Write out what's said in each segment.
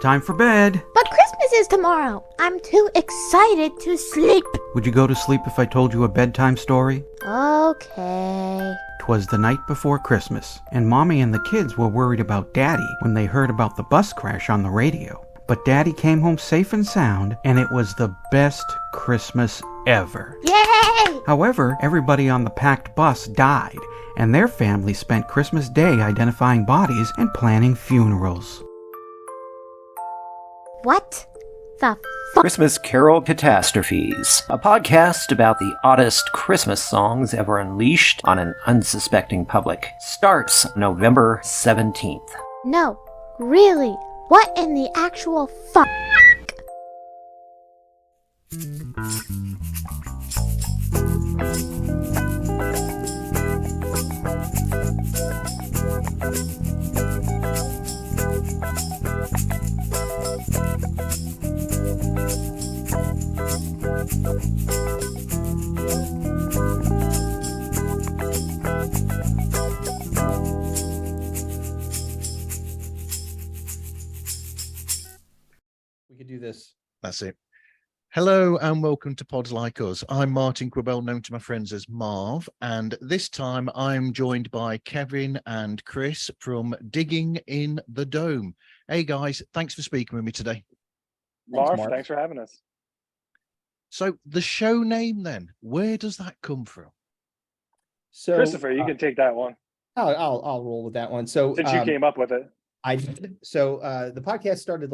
Time for bed. But Christmas is tomorrow. I'm too excited to sleep. Would you go to sleep if I told you a bedtime story? Okay. 'Twas the night before Christmas, and Mommy and the kids were worried about Daddy when they heard about the bus crash on the radio. But Daddy came home safe and sound, and it was the best Christmas ever. Yay! However, everybody on the packed bus died, and their family spent Christmas Day identifying bodies and planning funerals. What the Christmas Carol Catastrophes, a podcast about the oddest Christmas songs ever unleashed on an unsuspecting public, starts November 17th. No, really? What in the actual fuck? We could do this. That's it. Hello and welcome to Pods Like Us. I'm Martin Quibell, known to my friends as Marv, and this time I'm joined by Kevin and Chris from Digging in the Dome. Hey guys, thanks for speaking with me today. Marv, thanks for having us. So the show name then, where does that come from? So Christopher, you can take that one I'll roll with that one. So since you came up with it. The podcast started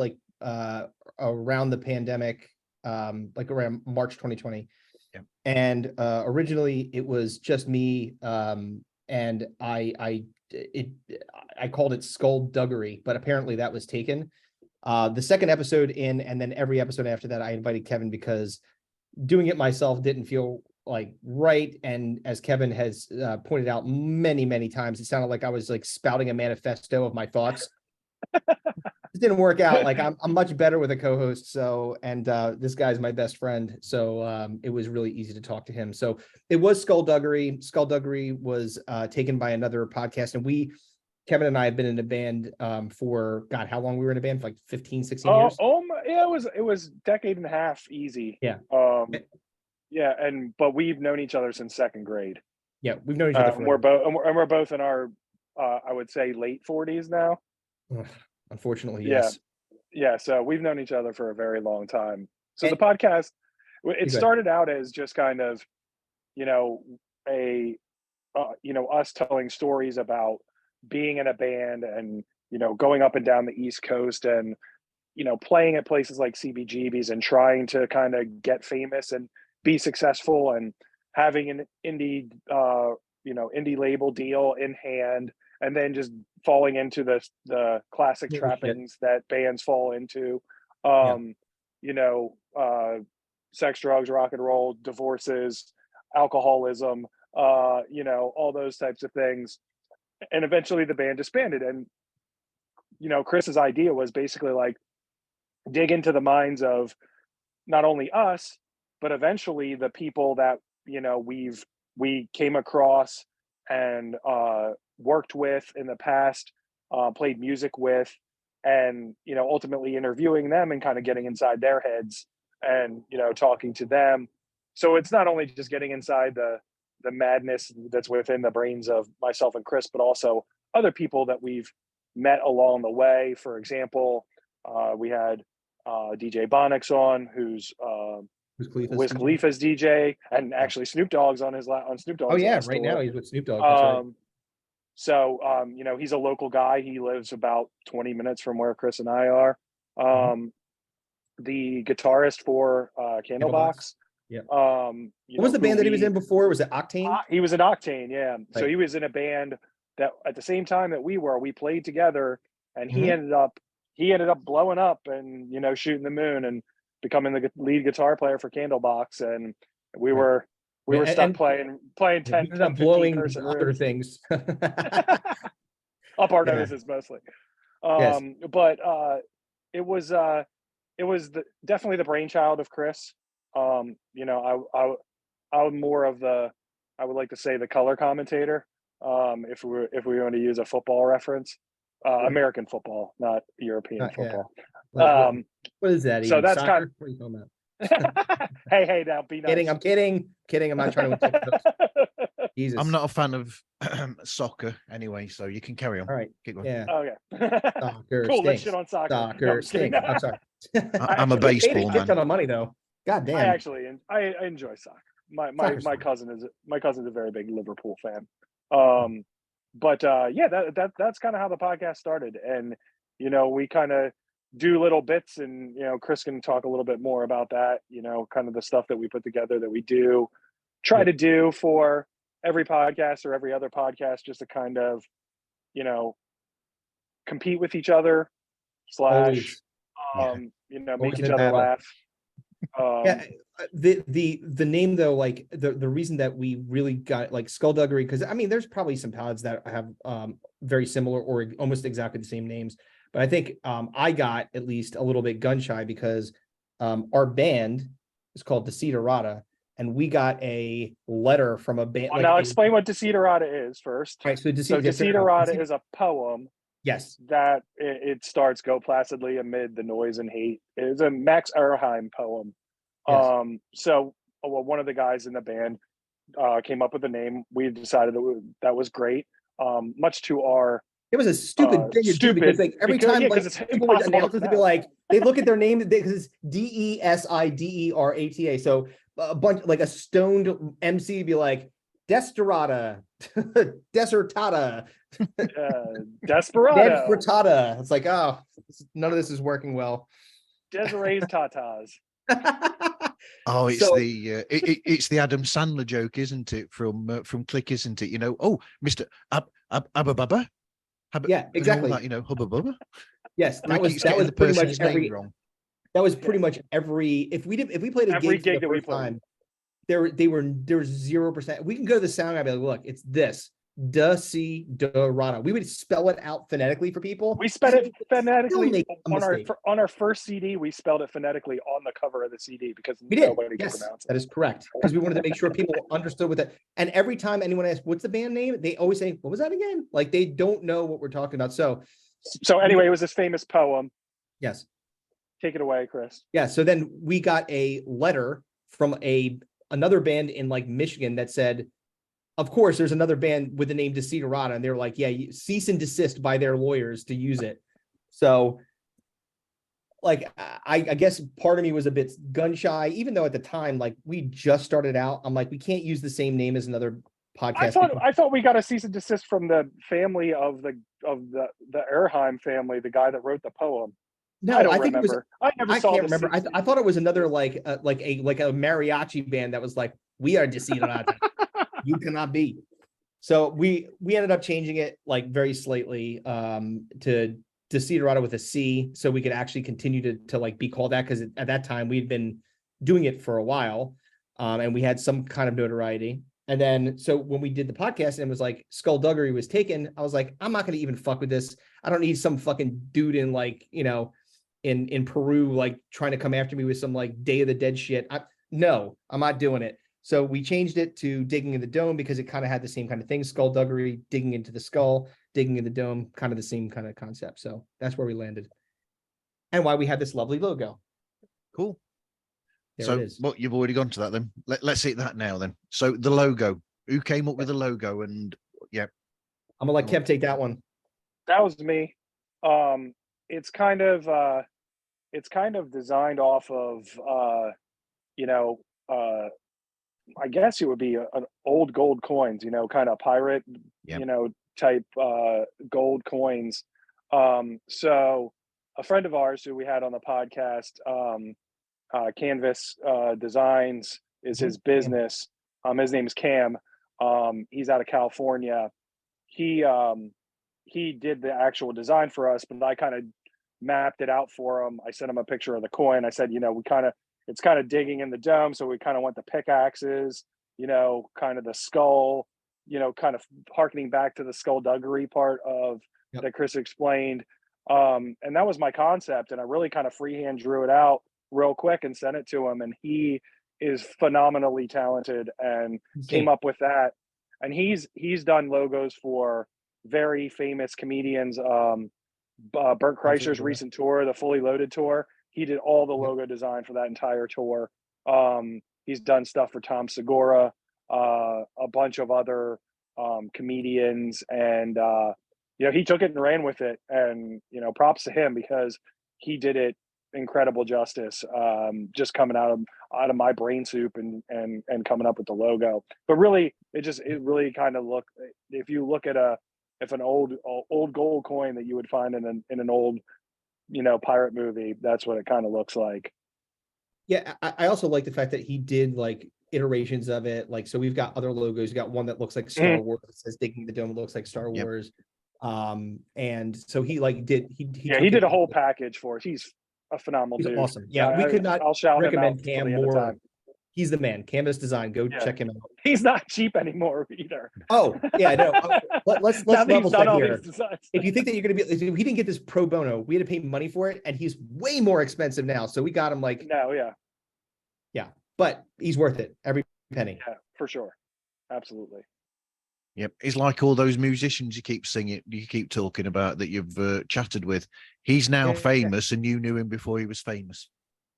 around the pandemic, like around March 2020. Yeah. And originally it was just me, and I called it Skullduggery, but apparently that was taken. The second episode in, and then every episode after that, I invited Kevin because doing it myself didn't feel like right. And as Kevin has pointed out many times, it sounded like I was like spouting a manifesto of my thoughts. It didn't work out. Like I'm much better with a co-host. So, and this guy's my best friend. So it was really easy to talk to him. So it was Skullduggery. Skullduggery was taken by another podcast. And Kevin and I have been in a band for, God, how long we were in a band? For like 15, 16 years? Yeah, it was decade and a half easy. Yeah. Yeah, but we've known each other since second grade. Yeah, we've known each other. We're both in our, I would say, late 40s now. Unfortunately, yes. Yeah. So we've known each other for a very long time. So the podcast, it started out as just kind of, us telling stories about being in a band and, going up and down the East Coast and, playing at places like CBGB's and trying to kind of get famous and be successful and having an indie label deal in hand, and then just falling into the classic trappings that bands fall into, sex, drugs, rock and roll, divorces, alcoholism, all those types of things. And eventually the band disbanded. And, Chris's idea was basically like dig into the minds of not only us, but eventually the people that, we came across and worked with in the past, played music with, and ultimately interviewing them and kind of getting inside their heads and talking to them. So it's not only just getting inside the madness that's within the brains of myself and Chris, but also other people that we've met along the way. For example, we had DJ Bonix on, who's Wiz Khalifa's DJ, and actually Snoop Dogg's on Snoop Dogg's. Oh yeah, right now he's with Snoop Dogg. That's right. So, he's a local guy. He lives about 20 minutes from where Chris and I are. The guitarist for Candlebox. Yeah. What was the band that he was in before? Was it Octane? He was in Octane, yeah. Right. So Right. he was in a band that at the same time that we played together, and he ended up blowing up and shooting the moon and becoming the lead guitar player for Candlebox, and we were stuck playing 10, blowing other things up our noses mostly. Yes. But it was definitely the brainchild of Chris. I'm more of I would like to say the color commentator. If we want to use a football reference, American football, not European football. What is that? So Even that's soccer? What are you talking about? hey, now be nice. I'm kidding. I'm not trying to insult those. Jesus. I'm not a fan of soccer anyway, so you can carry on. All right. Keep going. Yeah. Okay. Soccer Cool. Let's stinks. shit on soccer. Soccer No, I'm just kidding. stinks. I'm sorry. I'm a actually They paid a baseball shit ton man. of money though. God damn. I enjoy soccer. Soccer's My fun. cousin's a very big Liverpool fan. But yeah, that's kind of how the podcast started, and we kind of do little bits, and Chris can talk a little bit more about that. Kind of the stuff that we put together that we try to do for every podcast or every other podcast, just to kind of compete with each other / Always. make Always each been other battle. laugh. Yeah, the name though, like the reason that we really got like Skullduggery, because I mean there's probably some pods that have very similar or almost exactly the same names, but I think I got at least a little bit gun shy because our band is called Desiderata, and we got a letter from a band. Well, now explain what Desiderata is first. Right, so Desiderata is a poem. Yes. That it starts, go placidly amid the noise and hate. It is a Max Ehrheim poem. Yes. So one of the guys in the band came up with the name. We decided that was great. Much to our It was a stupid thing to do because like every time like it's people would impossible announce to it, they'd be like, they look at their name because it's Desiderata. So a bunch like a stoned MC would be like Desperata, Desertata, Desperado, Desperata. It's like, oh, none of this is working well. Desiree's Tatas. Oh, it's So- it's the Adam Sandler joke, isn't it? From Click, isn't it? Oh, Mr. Abba Bubba. Yeah, exactly. That, Hubba Bubba. Yes, that was Keeps getting the pretty much person's name every. wrong. That was pretty much every. If we played a Every gig gig for the that we first played. time, there was 0%. We can go to the sound guy and be like, look, it's this. Desiderata. We would spell it out phonetically for people. We spelled it phonetically make a mistake. on our first CD. We spelled it phonetically on the cover of the CD because We did. nobody could Yes, pronounce it. that is correct. Because we wanted to make sure people understood what that. And every time anyone asks, "What's the band name?" they always say, "What was that again?" Like they don't know what we're talking about. So Anyway, it was this famous poem. yes, Take it away, Chris. yeah. So then we got a letter from another band in like Michigan that said, of course, there's another band with the name Desiderata, and they're like, yeah, cease and desist by their lawyers to use it. So, like, I guess part of me was a bit gun shy, even though at the time, like, we just started out. I'm like, we can't use the same name as another podcast. I thought we got a cease and desist from the family of the Ehrheim family, the guy that wrote the poem. No, I don't think remember. it was. I never I saw can't the remember. cease. I thought it was another like a mariachi band that was like, we are Desiderata. You cannot be. So we ended up changing it like very slightly to Desiderata with a C, so we could actually continue to like be called that, because at that time we'd been doing it for a while, and we had some kind of notoriety. And then so when we did the podcast and it was like Skullduggery was taken, I was like, I'm not going to even fuck with this. I don't need some fucking dude in like in Peru like trying to come after me with some like Day of the Dead shit. No, I'm not doing it. So we changed it to Digging in the Dome because it kind of had the same kind of thing. Skullduggery, digging into the skull, digging in the dome, kind of the same kind of concept. So that's where we landed. And why we had this lovely logo. Cool. There So it is. well, you've already gone to that then. Let's hit that now then. So the logo. Who came up with the logo? And yeah. I'm gonna let Kev take that one. That was me. It's kind of designed off of I guess it would be an old gold coins, kind of pirate, Yep. Type gold coins. So a friend of ours who we had on the podcast, Canvas Designs is his business. His name's Cam. He's out of California. He did the actual design for us, but I kind of mapped it out for him. I sent him a picture of the coin. I said, it's kind of digging in the dome, so we kind of want the pickaxes, kind of the skull, kind of harkening back to the skullduggery part of that Chris explained. And that was my concept, and I really kind of freehand drew it out real quick and sent it to him, and he is phenomenally talented and came up with that. And he's done logos for very famous comedians. Bert Kreischer's Absolutely. recent tour, the Fully Loaded tour. He did all the logo design for that entire tour. He's done stuff for Tom Segura, a bunch of other comedians, and he took it and ran with it. And props to him, because he did it incredible justice. Just coming out of my brain soup and coming up with the logo. But really, it really kind of if you look at an old gold coin that you would find in an old pirate movie, that's what it kind of looks like. Yeah, I also like the fact that he did like iterations of it. Like, so we've got other logos. We got one that looks like Star Wars. It says "Digging the Dome." It looks like Star Wars. And so he did a whole package for it. He's a phenomenal dude. Awesome. Yeah, we could not I'll shout recommend him out Cam more. He's the man. Canvas Design. Go check him out. He's not cheap anymore either. Oh yeah, no. Let's level set here. If you think that you're going to be, if he didn't get this pro bono, we had to pay money for it, and he's way more expensive now. So we got him like yeah, but he's worth it every penny. Yeah, for sure, absolutely. Yep, it's like all those musicians you keep talking about that you've chatted with. He's now famous, and you knew him before he was famous.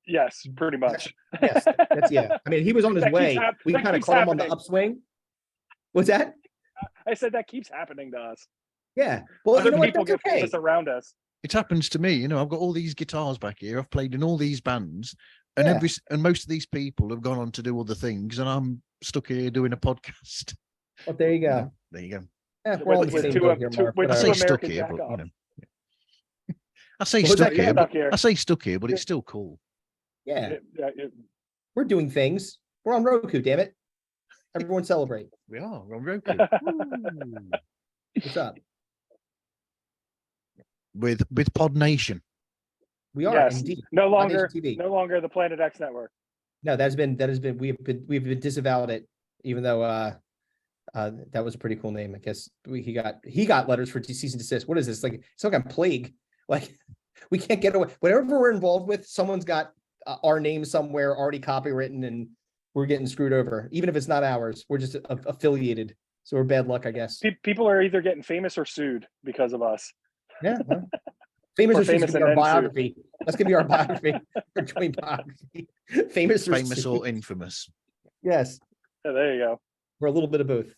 Yes, pretty much. Yes, that's I mean, he was on his way. We kind of caught him on the upswing. What's that? I said that keeps happening to us. Yeah. Well, other people get famous around us. It happens to me. I've got all these guitars back here. I've played in all these bands, and most of these people have gone on to do other things, and I'm stuck here doing a podcast. Well, there you go. There you go. Yeah, we're all in the same boat here, Mark. I say stuck here, but I say stuck here. I say stuck here, but it's still cool. Yeah. We're doing things. We're on Roku, damn it. Everyone celebrate. We are. We're on Roku. What's up? With Pod Nation. We are indeed. No longer the Planet X network. No, we've been disavowed it, even though that was a pretty cool name. I guess he got letters for cease and desist. What is this? Like some kind of plague. Like we can't get away. Whatever we're involved with, someone's got our name somewhere already copywritten, and we're getting screwed over. Even if it's not ours, we're just affiliated. So we're bad luck, I guess. People are either getting famous or sued because of us. Yeah. Well, famous or sued is gonna be our biography. That's gonna be our biography. Our joint biography. Famous or infamous. Yes. Yeah, there you go. We're a little bit of both.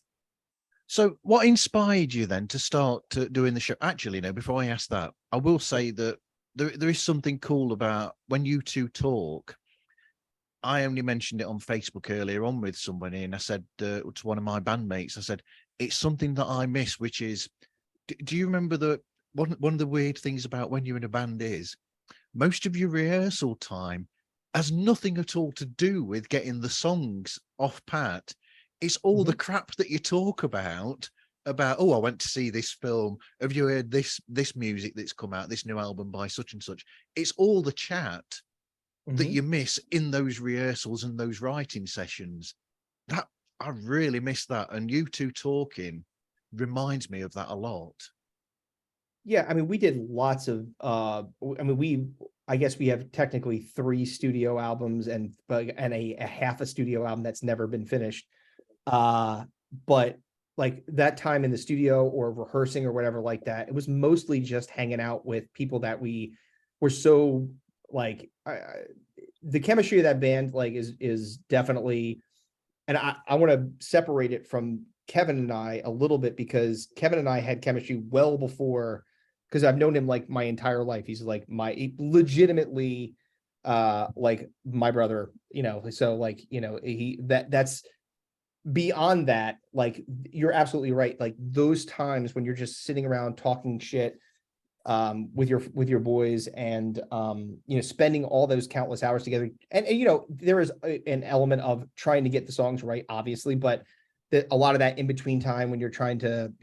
So what inspired you then to start doing the show? Actually, before I ask that, I will say that there is something cool about when you two talk. I only mentioned it on Facebook earlier on with somebody, and I said to one of my bandmates, I said, it's something that I miss, which is, do you remember that one of the weird things about when you're in a band is most of your rehearsal time has nothing at all to do with getting the songs off pat. It's all the crap that you talk about, oh, I went to see this film. Have you heard this music that's come out, this new album by such and such? It's all the chat that you miss in those rehearsals and those writing sessions. That I really miss that. And you two talking reminds me of that a lot. Yeah, I mean, we did lots of I guess we have technically 3 studio albums and a half a studio album that's never been finished. But like that time in the studio or rehearsing or whatever like that, it was mostly just hanging out with people that we were so like the chemistry of that band like is definitely, and I want to separate it from Kevin and I a little bit, because Kevin and I had chemistry well before, because I've known him like my entire life. He's like legitimately like my brother, so like, that's beyond that. Like you're absolutely right. Like those times when you're just sitting around talking shit with your boys and spending all those countless hours together, and there is an element of trying to get the songs right, obviously, but a lot of that in between time when you're trying to,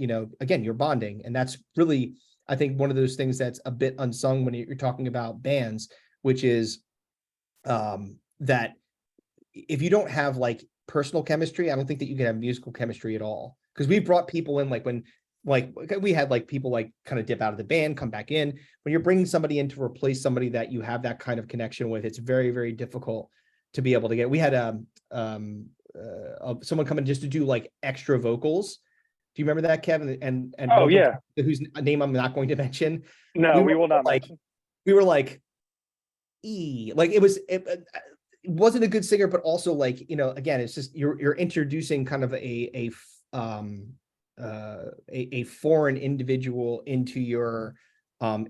again, you're bonding. And that's really, I think, one of those things that's a bit unsung when you're talking about bands, which is that if you don't have like personal chemistry, I don't think that you can have musical chemistry at all. Because we brought people in, like when, like we had like people like kind of dip out of the band, come back in. When you're bringing somebody in to replace somebody that you have that kind of connection with, it's very, very difficult to be able to get. We had someone come in just to do like extra vocals, Do you remember that, Kevin? And Oh one yeah. whose name I'm not going to mention. No, we will not like, mention. we were like, like it wasn't a good singer, but also like, again, it's just you're introducing kind of a foreign individual into your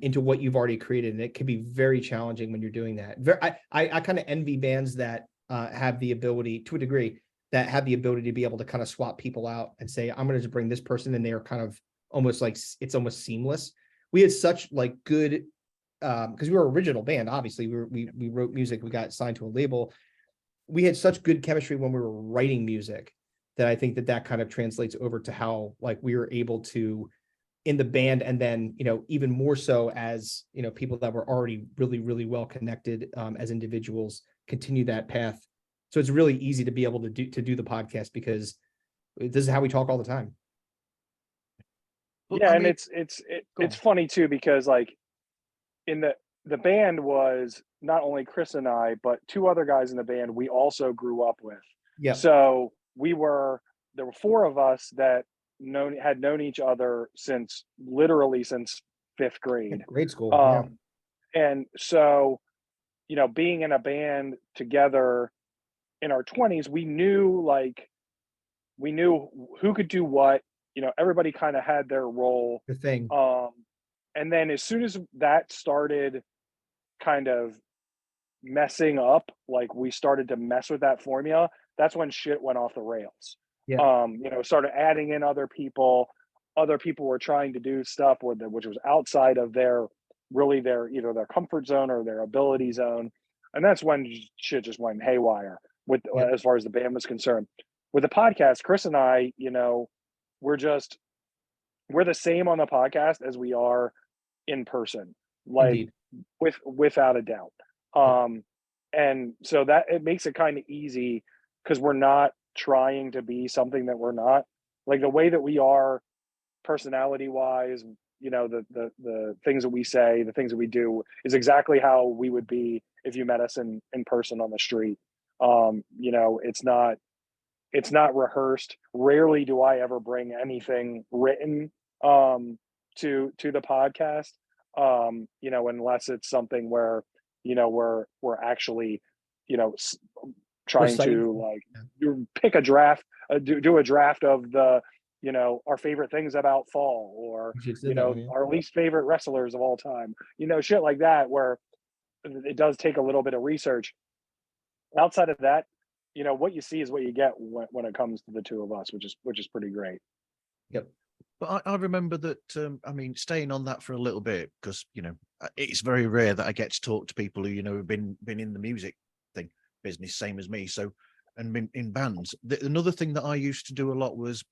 into what you've already created, and it can be very challenging when you're doing that. I kind of envy bands that have the ability, to a degree, that have the ability to be able to kind of swap people out and say, I'm going to just bring this person, and they are kind of almost like it's almost seamless. We had such like good, because we were an original band, obviously we wrote music, we got signed to a label. We had such good chemistry when we were writing music that I think that kind of translates over to how like we were able to in the band, and then even more so as people that were already really, really well connected as individuals, continue that path. So it's really easy to be able to do the podcast, because this is how we talk all the time. Yeah, and it's funny too, because like in the band was not only Chris and I, but two other guys in the band we also grew up with. Yeah. So there were four of us that had known each other since 5th grade. Grade school. And so, being in a band together in our 20s, we knew who could do what. Everybody kind of had their role. The thing. And then as soon as that started kind of messing up, like we started to mess with that formula, that's when shit went off the rails. Yeah. Started adding in other people. Other people were trying to do stuff which was outside of their comfort zone or their ability zone. And that's when shit just went haywire as far as the band was concerned. With the podcast, Chris and I, we're the same on the podcast as we are in person, like without a doubt. And so that it makes it kind of easy, because we're not trying to be something that we're not. Like the way that we are personality wise, the things that we say, the things that we do is exactly how we would be if you met us in person on the street. It's not rehearsed. Rarely do I ever bring anything written to the podcast, unless it's something where we're actually trying to like pick a draft, do a draft of the our favorite things about fall, or our least favorite wrestlers of all time, shit like that, where it does take a little bit of research. Outside of that, what you see is what you get when it comes to the two of us, which is pretty great. Yep. But I remember that, staying on that for a little bit, because, it's very rare that I get to talk to people who, have been in the music business, same as me. So, and been in bands. Another thing that I used to do a lot was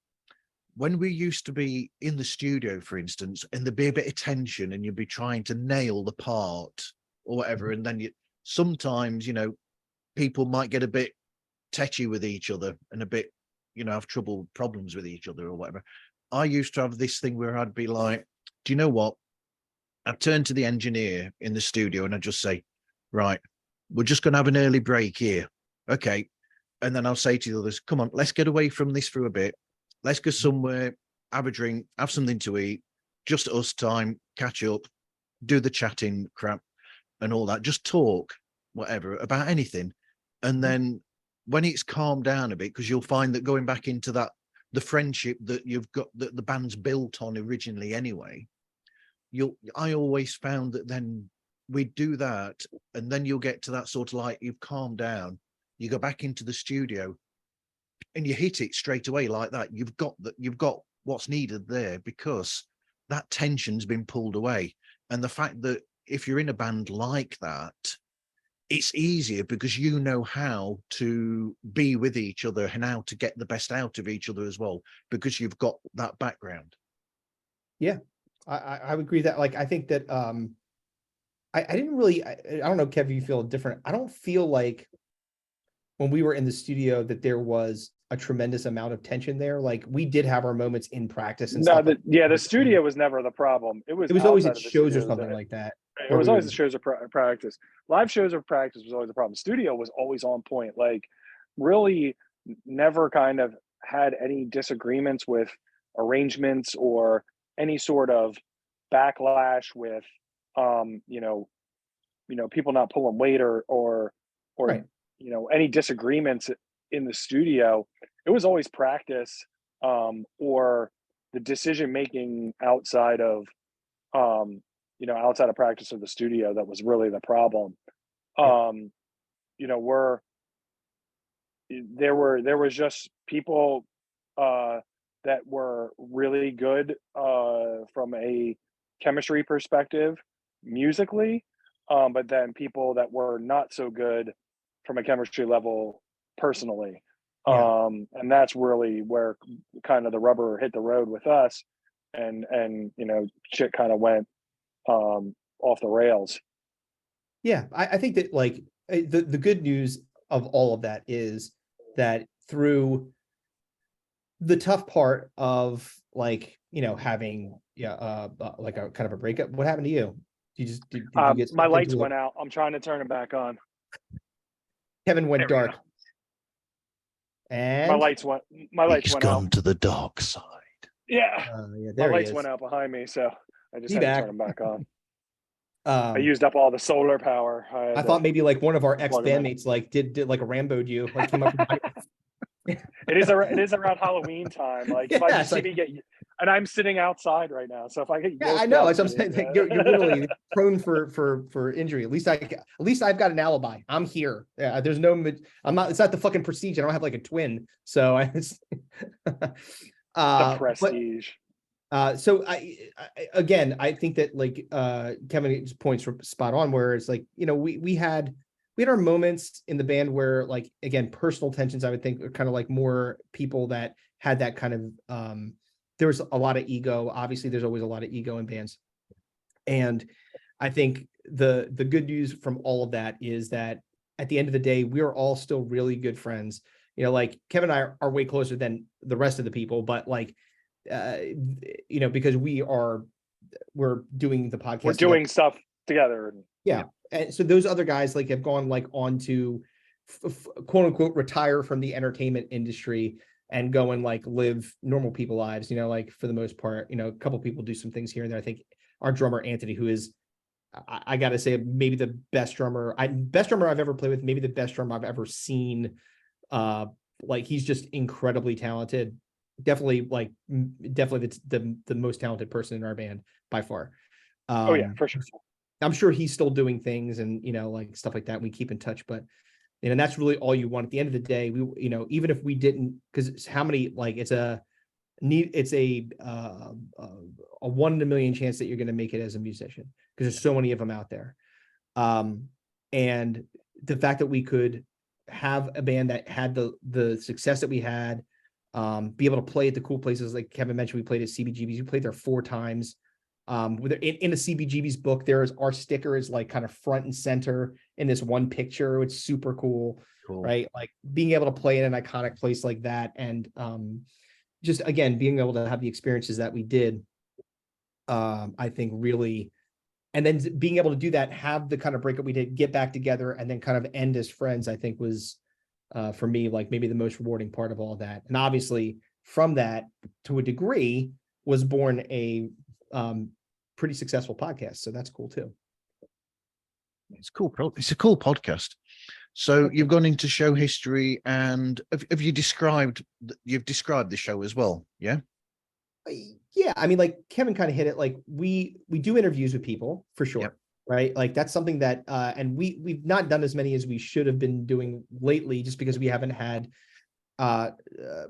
when we used to be in the studio, for instance, and there'd be a bit of tension and you'd be trying to nail the part or whatever. And then sometimes, people might get a bit tetchy with each other and a bit, have problems with each other or whatever. I used to have this thing where I'd be like, do you know what? I'd turn to the engineer in the studio and I'd just say, right, we're just going to have an early break here. Okay. And then I'll say to the others, come on, let's get away from this for a bit. Let's go somewhere, have a drink, have something to eat, just us time, catch up, do the chatting crap and all that. Just talk, whatever, about anything. And then when it's calmed down a bit, because you'll find that going back into that, the friendship that you've got, that the band's built on originally anyway, I always found that then we'd do that, and then you'll get to that sort of like, you've calmed down, you go back into the studio and you hit it straight away like that. You've got what's needed there, because that tension's been pulled away. And the fact that if you're in a band like that, it's easier because you know how to be with each other and how to get the best out of each other as well, because you've got that background. Yeah, I would agree that, like, I think that I didn't really, I don't know, Kev, you feel different. I don't feel like when we were in the studio that there was a tremendous amount of tension there. Like, we did have our moments in practice and stuff. The studio was never the problem. It was always at shows or something like that. It was always the shows of practice. Live shows of practice was always the problem. Studio was always on point. Like, really never kind of had any disagreements with arrangements or any sort of backlash with people not pulling weight or Right. any disagreements in the studio. It was always practice, or the decision making outside of practice of the studio that was really the problem. Yeah. We're there was just people that were really good from a chemistry perspective musically, but then people that were not so good from a chemistry level personally. Yeah. And that's really where kind of the rubber hit the road with us, and shit kind of went off the rails. Yeah, I think that like the good news of all of that is that through the tough part of like having like a kind of a breakup. What happened to you? Did you get My sucked lights into went out. I'm trying to turn them back on. Kevin went There we go. dark My and lights went. My lights He's went gone out. to the dark side. Yeah, yeah, my there he lights is. went out behind me, so I just He had to turn back. them back on. I Um, used up all the solar power. I had I to thought maybe like one of our ex plug them in. bandmates like did like a Rambo'd you, like came up. It is around Halloween time. Like if I Yeah, just it's see like, me get, and I'm sitting outside right now, so if I get yeah, I yoked know. out As I'm to saying, like, you're literally prone for injury. At least I've got an alibi. I'm here. Yeah, there's no. I'm not. It's not the fucking prestige. I don't have like a twin. So I. the But prestige. so again, I think that like Kevin's points were spot on. Where it's like we had our moments in the band where like again personal tensions. I would think are kind of like more people that had that kind of there was a lot of ego. Obviously, there's always a lot of ego in bands, and I think the good news from all of that is that at the end of the day, we are all still really good friends. Like Kevin and I are way closer than the rest of the people, but like because we're doing the podcast We're together. doing stuff together. Yeah. And so those other guys like have gone like on to quote unquote retire from the entertainment industry and go and like live normal people lives, like for the most part, a couple people do some things here and there. I think our drummer Anthony, who is I gotta say maybe the best drummer I've ever played with, maybe the best drummer I've ever seen. Like he's just incredibly talented. Definitely the most talented person in our band by far. Oh yeah, for sure. I'm sure he's still doing things and like stuff like that. We keep in touch, but and that's really all you want at the end of the day. We even if we didn't, because how many like it's a 1 in a million chance that you're going to make it as a musician because there's so many of them out there. And the fact that we could have a band that had the success that we had, be able to play at the cool places like Kevin mentioned, we played at CBGB's. We played there 4 times. In the CBGB's book, our sticker is like kind of front and center in this one picture. It's super cool, right? Like being able to play in an iconic place like that, and just again being able to have the experiences that we did. I think really, and then being able to do that, have the kind of breakup we did, get back together, and then kind of end as friends. I think was for me like maybe the most rewarding part of all that. And obviously, from that to a degree, was born a pretty successful podcast. So that's cool too. It's cool. It's a cool podcast. So you've gone into show history, and have you described the show as well? Yeah. Yeah, I mean, like Kevin kind of hit it. Like we do interviews with people for sure, Yep. right? Like that's something that, and we've not done as many as we should have been doing lately, just because we haven't had.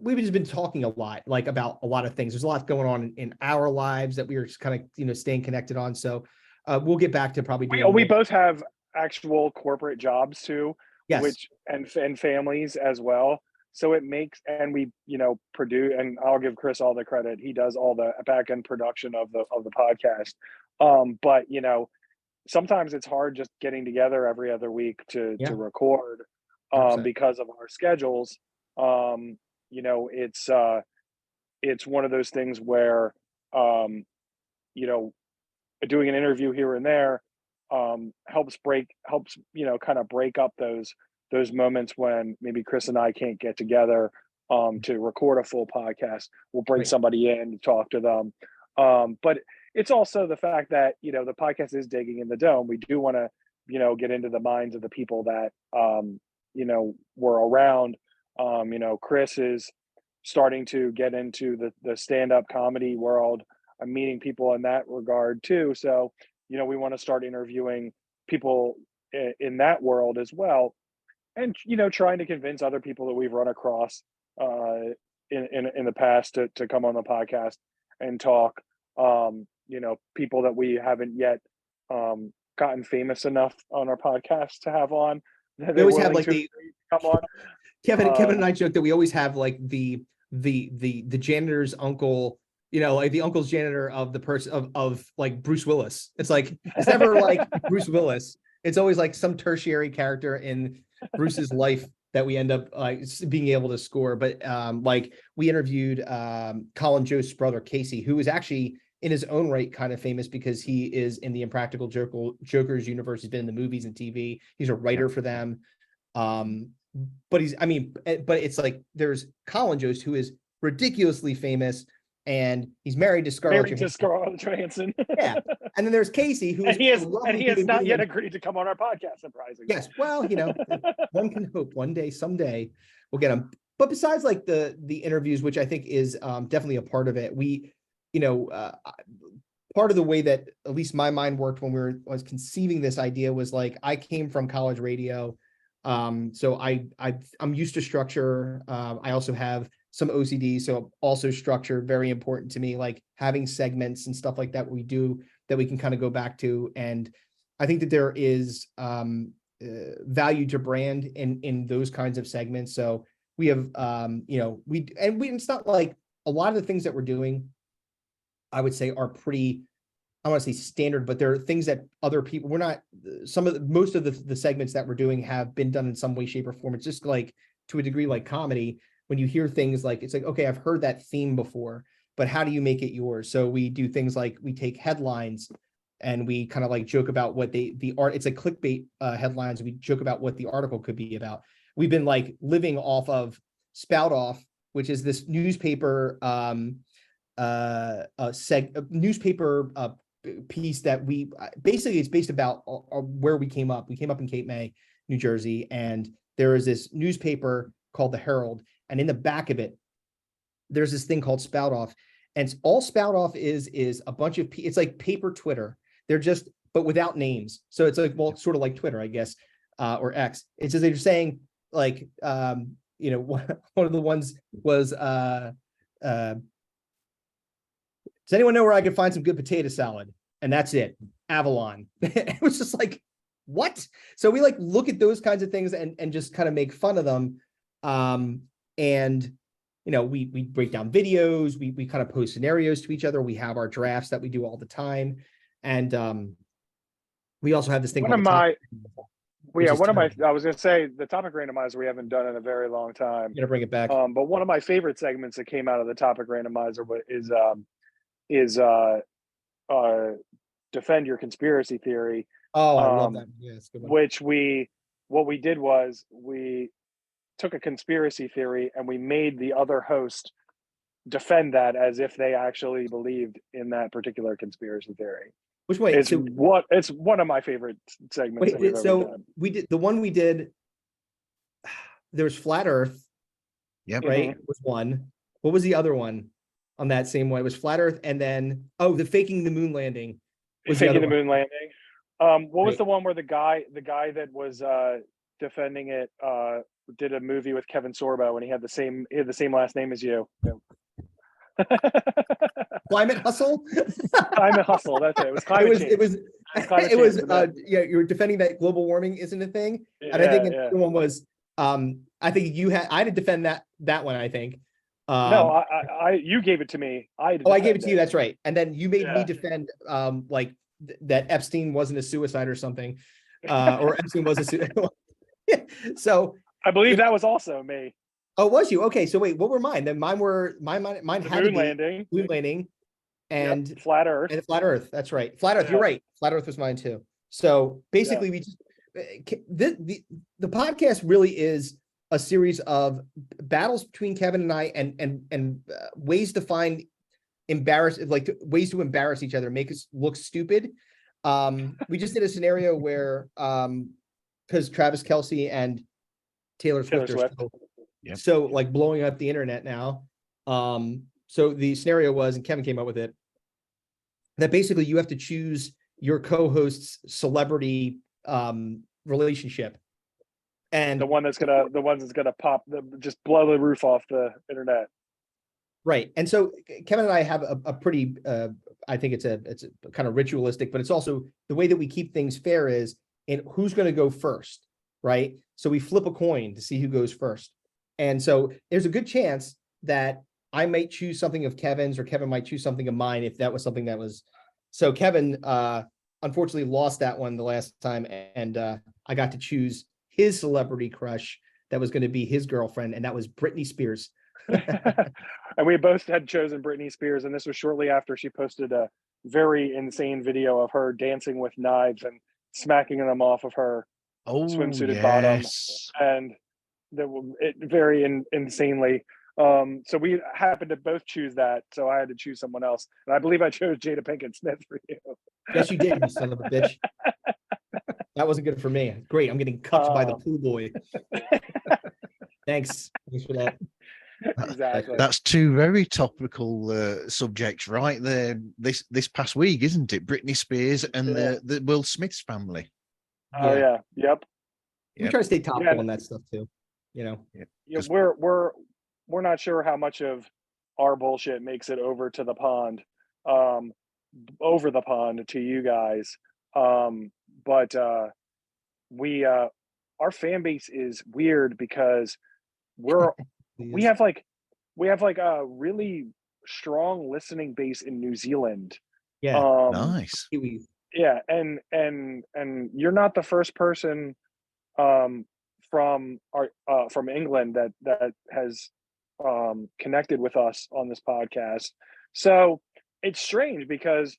We've just been talking a lot, like about a lot of things. There's a lot going on in our lives that we are just kind of staying connected on. So we'll get back to probably doing. We both have actual corporate jobs too, Yes. which and families as well. So it makes, and we produce, and I'll give Chris all the credit. He does all the back end production of the podcast. But sometimes it's hard just getting together every other week to record 100%. because of our schedules. It's one of those things where doing an interview here and there helps kind of break up those moments when maybe Chris and I can't get together to record a full podcast. We'll bring Right. somebody in to talk to them. But it's also the fact that, the podcast is digging in the dome. We do want to, get into the minds of the people that, were around. Chris is starting to get into the stand-up comedy world. I'm meeting people in that regard too. So, we want to start interviewing people in that world as well. And, trying to convince other people that we've run across in the past to come on the podcast and talk. People that we haven't yet gotten famous enough on our podcast to have on. We always have like come on. Kevin and I joke that we always have like the janitor's uncle, like the uncle's janitor of the person of like Bruce Willis. It's like, it's never like Bruce Willis. It's always like some tertiary character in Bruce's life that we end up being able to score. But like we interviewed Colin Jost's brother, Casey, who is actually in his own right kind of famous because he is in the Impractical Jokers universe. He's been in the movies and TV. He's a writer for them. But it's like there's Colin Jost, who is ridiculously famous, and he's married to Scarlett Johansson. Yeah. And then there's Casey, who and he has not yet agreed to come on our podcast, surprisingly. Yes. Well, one can hope one day, someday we'll get him. But besides like the interviews, which I think is definitely a part of it, we, part of the way that at least my mind worked when was conceiving this idea was like, I came from college radio. So I'm used to structure. I also have some OCD, so also structure very important to me, like having segments and stuff like that we do that we can kind of go back to. And I think that there is value to brand in those kinds of segments. So we have it's not like a lot of the things that we're doing, I would say, are pretty, I want to say standard, but there are things that other people, most of the segments that we're doing have been done in some way, shape, or form. It's just like, to a degree, like comedy, when you hear things like, it's like, okay, I've heard that theme before, but how do you make it yours? So we do things like we take headlines and we kind of like joke about what it's like clickbait headlines. We joke about what the article could be about. We've been like living off of Spout Off, which is this newspaper newspaper piece that we basically, it's based about where we came up. We came up in Cape May, New Jersey, and there is this newspaper called the Herald, and in the back of it, there's this thing called Spout Off, and all Spout Off is a bunch of it's like paper Twitter. They're just, but without names. So it's like, well, sort of like Twitter, I guess, or X. It's just they're saying like, one of the ones was, does anyone know where I can find some good potato salad? And that's it. Avalon. It was just like, what? So we like look at those kinds of things and just kind of make fun of them. And we break down videos, we kind of post scenarios to each other. We have our drafts that we do all the time. And we also have this thing. I was going to say the topic randomizer we haven't done in a very long time. I'm going to bring it back. But one of my favorite segments that came out of the topic randomizer is defend your conspiracy theory. Oh, I love that. Yes, good one. What we did was we took a conspiracy theory and we made the other host defend that as if they actually believed in that particular conspiracy theory. Which way? It's one of my favorite segments. We did the one we did. There was Flat Earth. Yep. Right. Mm-hmm. Was one. What was the other one on that same one? It was Flat Earth, and then the faking the moon landing. Faking the moon landing. What was the one where the guy that was defending it did a movie with Kevin Sorbo and he had the same last name as you? Climate Hustle. Climate Hustle. That's it. It was climate change. It was you were defending that global warming isn't a thing. And I think the one was I think I had to defend that one, I think. No, you gave it to me. I gave it to you. That's right. And then you made me defend that Epstein wasn't a suicide or something, or Epstein was a suicide. So I believe that was also me. Oh, was you? Okay, so wait, what were mine? Then mine had moon landing, and Flat Earth. And Flat Earth. That's right. Flat Earth. You're right. Flat Earth was mine too. So basically, we just the podcast really is a series of battles between Kevin and I, and ways to find ways to embarrass each other, make us look stupid. We just did a scenario where because Travis Kelce and Taylor Swift are so like blowing up the internet now. So the scenario was, and Kevin came up with it, that basically you have to choose your co-host's celebrity relationship. And the ones that's gonna pop, just blow the roof off the internet. Right. And so Kevin and I have a pretty, I think it's a kind of ritualistic, but it's also the way that we keep things fair is in who's going to go first, right? So we flip a coin to see who goes first. And so there's a good chance that I might choose something of Kevin's, or Kevin might choose something of mine if that was something that was. So Kevin unfortunately lost that one the last time, and I got to choose his celebrity crush that was going to be his girlfriend, and that was Britney Spears. And we both had chosen Britney Spears, and this was shortly after she posted a very insane video of her dancing with knives and smacking them off of her swimsuited bottom, and very insanely. So we happened to both choose that, so I had to choose someone else, and I believe I chose Jada Pinkett Smith for you. Yes, you did, you son of a bitch. That wasn't good for me. Great, I'm getting cuffed by the pool boy. Thanks for that. Exactly. That's two very topical subjects right there this past week, isn't it? Britney Spears and the Will Smith's family. Oh yeah. Yep. We try to stay topical on that stuff too. You know. Yeah, we're not sure how much of our bullshit makes it over to the pond, over the pond to you guys. But we our fan base is weird because we have a really strong listening base in New Zealand. Yeah. Nice. Yeah, and you're not the first person from England that has connected with us on this podcast. So it's strange because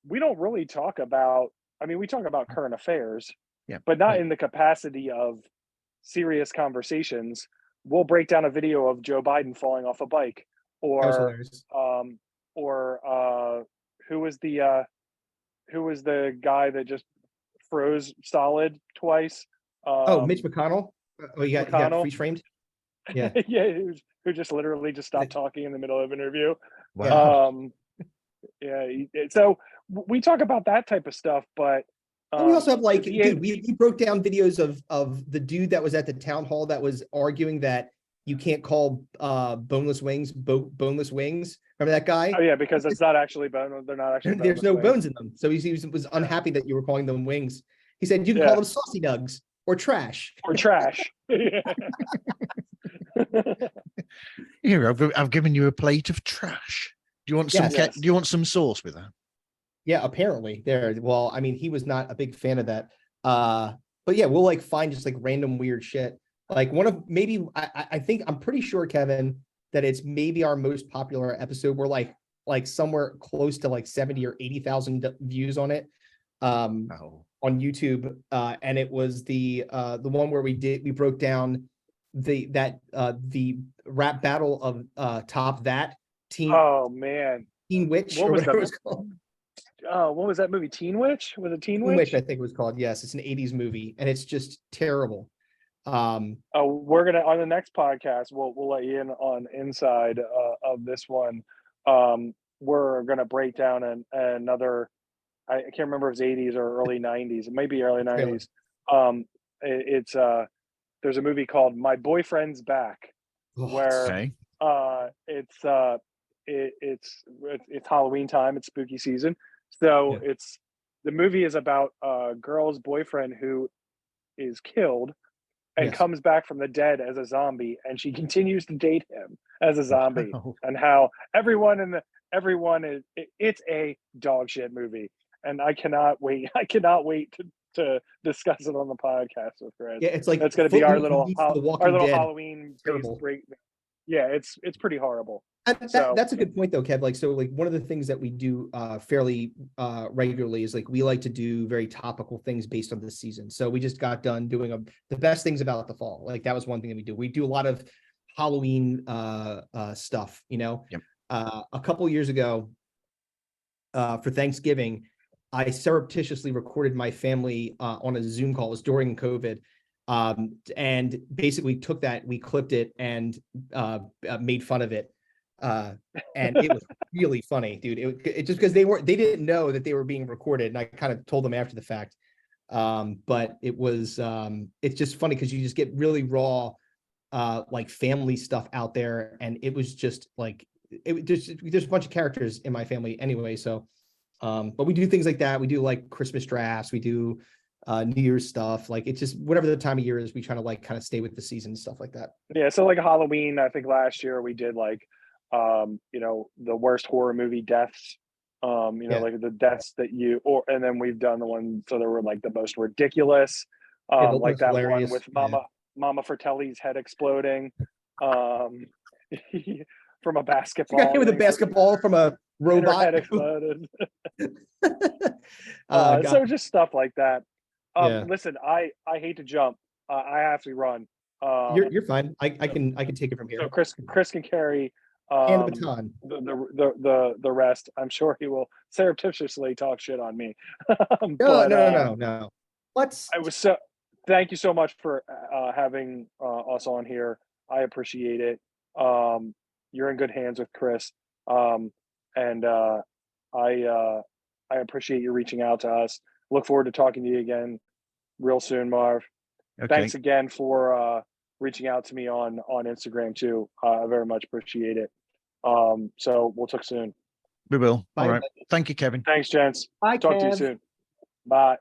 we don't really talk about, we talk about current affairs, but not in the capacity of serious conversations. We'll break down a video of Joe Biden falling off a bike, or who was the guy that just froze solid twice? Mitch McConnell. He got freeze framed. Yeah. Yeah, who just literally just stopped talking in the middle of an interview. Wow. So we talk about that type of stuff, but we also have we broke down videos of the dude that was at the town hall that was arguing that you can't call boneless wings boneless wings. Remember that guy? Oh yeah, because it's not actually bone. They're not actually. There's no bones in them, so he was unhappy that you were calling them wings. He said you can call them saucy nugs or trash. Or trash. Here, I've given you a plate of trash. Do you want some? Do you want some sauce with that? Yeah, apparently there. Well, he was not a big fan of that. But yeah, we'll find just random weird shit. One of I think I'm pretty sure, Kevin, that it's maybe our most popular episode. We're like somewhere close to 70 or 80,000 views on it. On YouTube. And it was the one where we broke down the rap battle of Top That Teen. Oh man. Teen Witch, or whatever it was called. What was that movie? Teen Witch? Was it Teen Witch? Teen Witch, I think it was called. Yes, it's an 80s movie, and it's just terrible. We're gonna, on the next podcast, we'll let you in on inside of this one. We're gonna break down another. I can't remember if it was 80s or early 90s. It might be early 90s. There's a movie called My Boyfriend's Back, where it's Halloween time. It's spooky season. So the movie is about a girl's boyfriend who is killed and comes back from the dead as a zombie, and she continues to date him as a zombie, and how it's a dog shit movie, and I cannot wait to discuss it on the podcast with Chris. Yeah, it's that's going to be our little Halloween break. Yeah, it's pretty horrible. That's a good point though, Kev. Like, so like one of the things that we do fairly regularly is like we like to do very topical things based on the season. So we just got done doing the best things about the fall. Like that was one thing that we do. We do a lot of Halloween stuff, you know. Yep. A couple years ago, for Thanksgiving, I surreptitiously recorded my family on a Zoom call. It was during COVID. And basically took that, we clipped it and made fun of it. And it was really funny, dude. It just because they didn't know that they were being recorded, and I kind of told them after the fact. But it was it's just funny because you just get really raw like family stuff out there, and it was just like there's a bunch of characters in my family anyway. So but we do things like that. We do like Christmas drafts, we do New Year's stuff. Like it's just whatever the time of year is, we try to like kind of stay with the season and stuff like that. Yeah, so like Halloween, I think last year we did like you know, the worst horror movie deaths. You know, like the deaths that and then we've done the one so there were like the most ridiculous. Like that hilarious one with Mama Fratelli's head exploding from a basketball. You got hit with a basketball from a robot. Head exploded. So just stuff like that. Listen, I hate to jump. I have to run. You're fine. I can take it from here. So Chris can carry and the baton. The rest. I'm sure he will surreptitiously talk shit on me. No. Thank you so much for having us on here. I appreciate it. You're in good hands with Chris. And I appreciate you reaching out to us. Look forward to talking to you again real soon, Marv. Okay. Thanks again for reaching out to me on Instagram too. I very much appreciate it. So we'll talk soon. We will. Bye. All right. Thank you, Kevin. Thanks, gents. Bye, talk Kev. to you soon. Bye.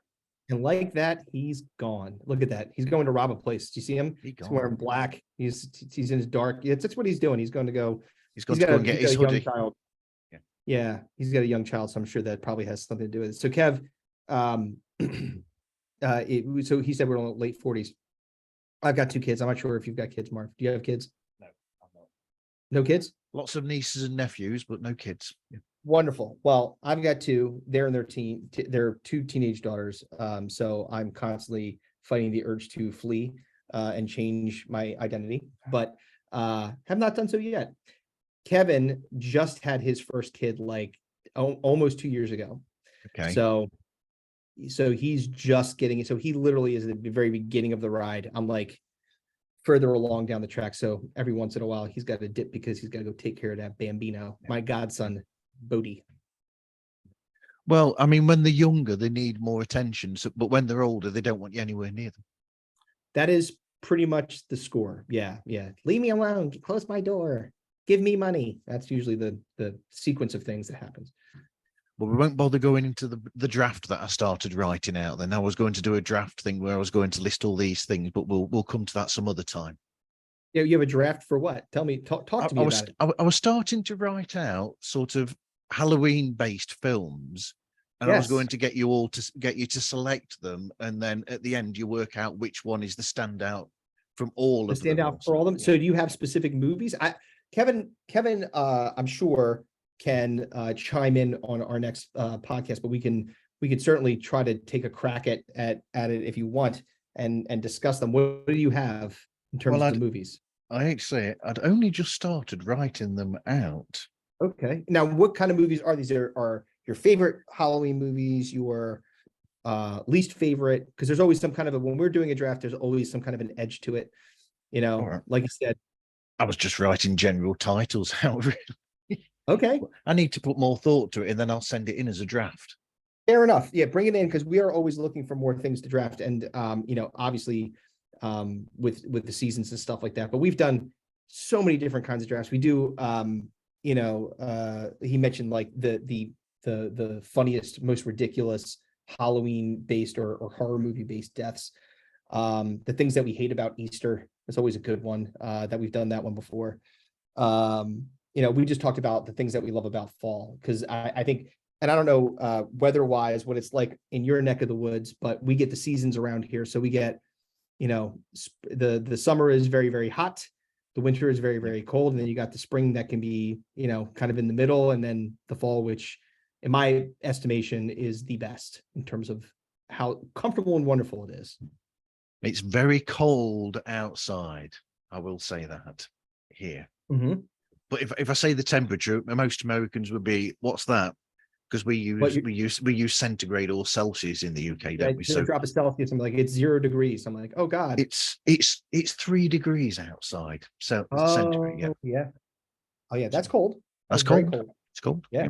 And like that, he's gone. Look at that. He's going to rob a place. Do you see him? He's wearing black. He's in his dark. That's what he's doing. He's going to go. He's got to go and get his hoodie. Child. Yeah, he's got a young child, so I'm sure that probably has something to do with it. So Kev, so he said we're in the late 40s. I've got 2 kids. I'm not sure if you've got kids, Marv. Do you have kids? No, I'm not. No kids? Lots of nieces and nephews, but no kids. Yeah. Wonderful. Well, I've got 2. They're in their they're 2 teenage daughters. So I'm constantly fighting the urge to flee and change my identity, but have not done so yet. Kevin just had his first kid like almost 2 years ago. Okay. So he's just getting it. So he literally is at the very beginning of the ride. I'm like further along down the track. So every once in a while he's got to dip because he's got to go take care of that Bambino, my godson, Bodie. Well, I mean, when they're younger, they need more attention. So, but when they're older, they don't want you anywhere near them. That is pretty much the score. Yeah. Leave me alone. Close my door. Give me money. That's usually the sequence of things that happens. Well, we won't bother going into the draft that I started writing out. Then I was going to do a draft thing where I was going to list all these things, but we'll come to that some other time. Yeah, you have a draft for what? Tell me, talk to me about it. I was starting to write out sort of Halloween-based films, and I was going to get you to select them, and then at the end you work out which one is the standout from all of them. Standout for all of them. So do you have specific movies? Kevin, I'm sure can chime in on our next podcast, but we could certainly try to take a crack at it if you want and discuss them. What do you have in terms of the movies? I hate to say it, I'd only just started writing them out. Okay. Now, what kind of movies are these? Are your favorite Halloween movies, your least favorite? Because there's always some kind of when we're doing a draft, there's always some kind of an edge to it. You know, right. Like you said. I was just writing general titles out, really. Okay. I need to put more thought to it, and then I'll send it in as a draft. Fair enough. Yeah, bring it in because we are always looking for more things to draft, and obviously, with the seasons and stuff like that. But we've done so many different kinds of drafts. We do, he mentioned like the funniest, most ridiculous Halloween-based or horror movie-based deaths. The things that we hate about Easter is always a good one. That we've done that one before. We just talked about the things that we love about fall because I think, and I don't know weather-wise what it's like in your neck of the woods, but we get the seasons around here. So we get, the summer is very, very hot. The winter is very, very cold, and then you got the spring that can be, kind of in the middle, and then the fall, which in my estimation is the best in terms of how comfortable and wonderful it is. It's very cold outside. I will say that here. Mm-hmm. But if I say the temperature, most Americans would be, what's that? Because we use centigrade or Celsius in the UK, don't we? So drop a Celsius, I'm like, it's 0 degrees. I'm like, oh God. It's 3 degrees outside. So centigrade, yeah. Yeah. Oh yeah, that's cold. That's very cold. cold. It's cold. Yeah.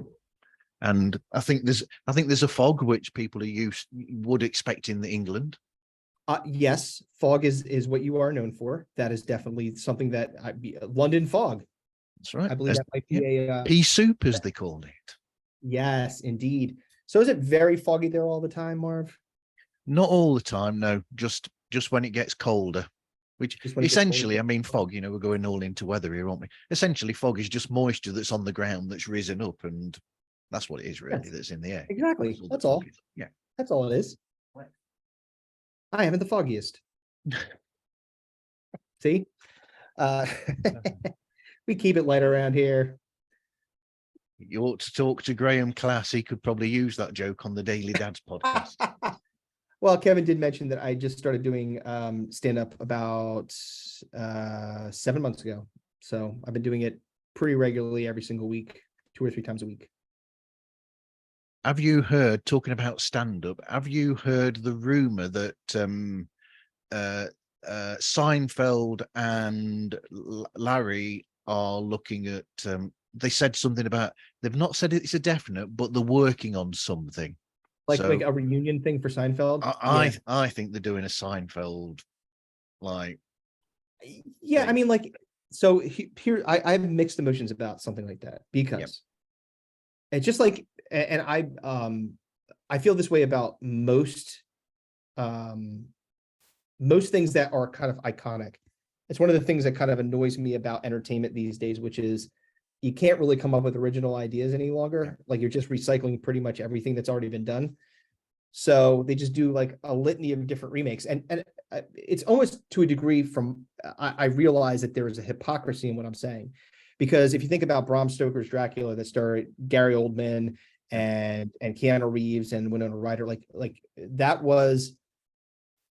And I think there's a fog which people would expect in England. Yes, fog is what you are known for. That is definitely something that London fog. That's right. I believe that might be a pea soup, as they called it. Yes, indeed. So is it very foggy there all the time, Marv? Not all the time, no. Just when it gets colder. Which essentially, I mean, fog. We're going all into weather here, aren't we? Essentially, fog is just moisture that's on the ground that's risen up, and that's what it is really. Yes. That's in the air. Exactly. That's all. Yeah, that's all it is. I haven't the foggiest. See, we keep it light around here. You ought to talk to Graham Class. He could probably use that joke on the Daily Dads podcast. Well, Kevin did mention that I just started doing stand-up about 7 months ago. So I've been doing it pretty regularly every single week, 2 or 3 times a week. Have you heard, talking about stand-up, have you heard the rumor that Seinfeld and Larry are looking at, they said something about, they've not said it's a definite, but they're working on something. Like a reunion thing for Seinfeld? I think they're doing a Seinfeld, like. Yeah, thing. I mean, like, so here, I have mixed emotions about something like that, because it's just like, and I feel this way about most things that are kind of iconic. It's one of the things that kind of annoys me about entertainment these days, which is you can't really come up with original ideas any longer. Like, you're just recycling pretty much everything that's already been done. So they just do like a litany of different remakes, and it's almost to a degree I realize that there is a hypocrisy in what I'm saying, because if you think about Bram Stoker's Dracula that starred Gary Oldman and Keanu Reeves and Winona Ryder, like that was,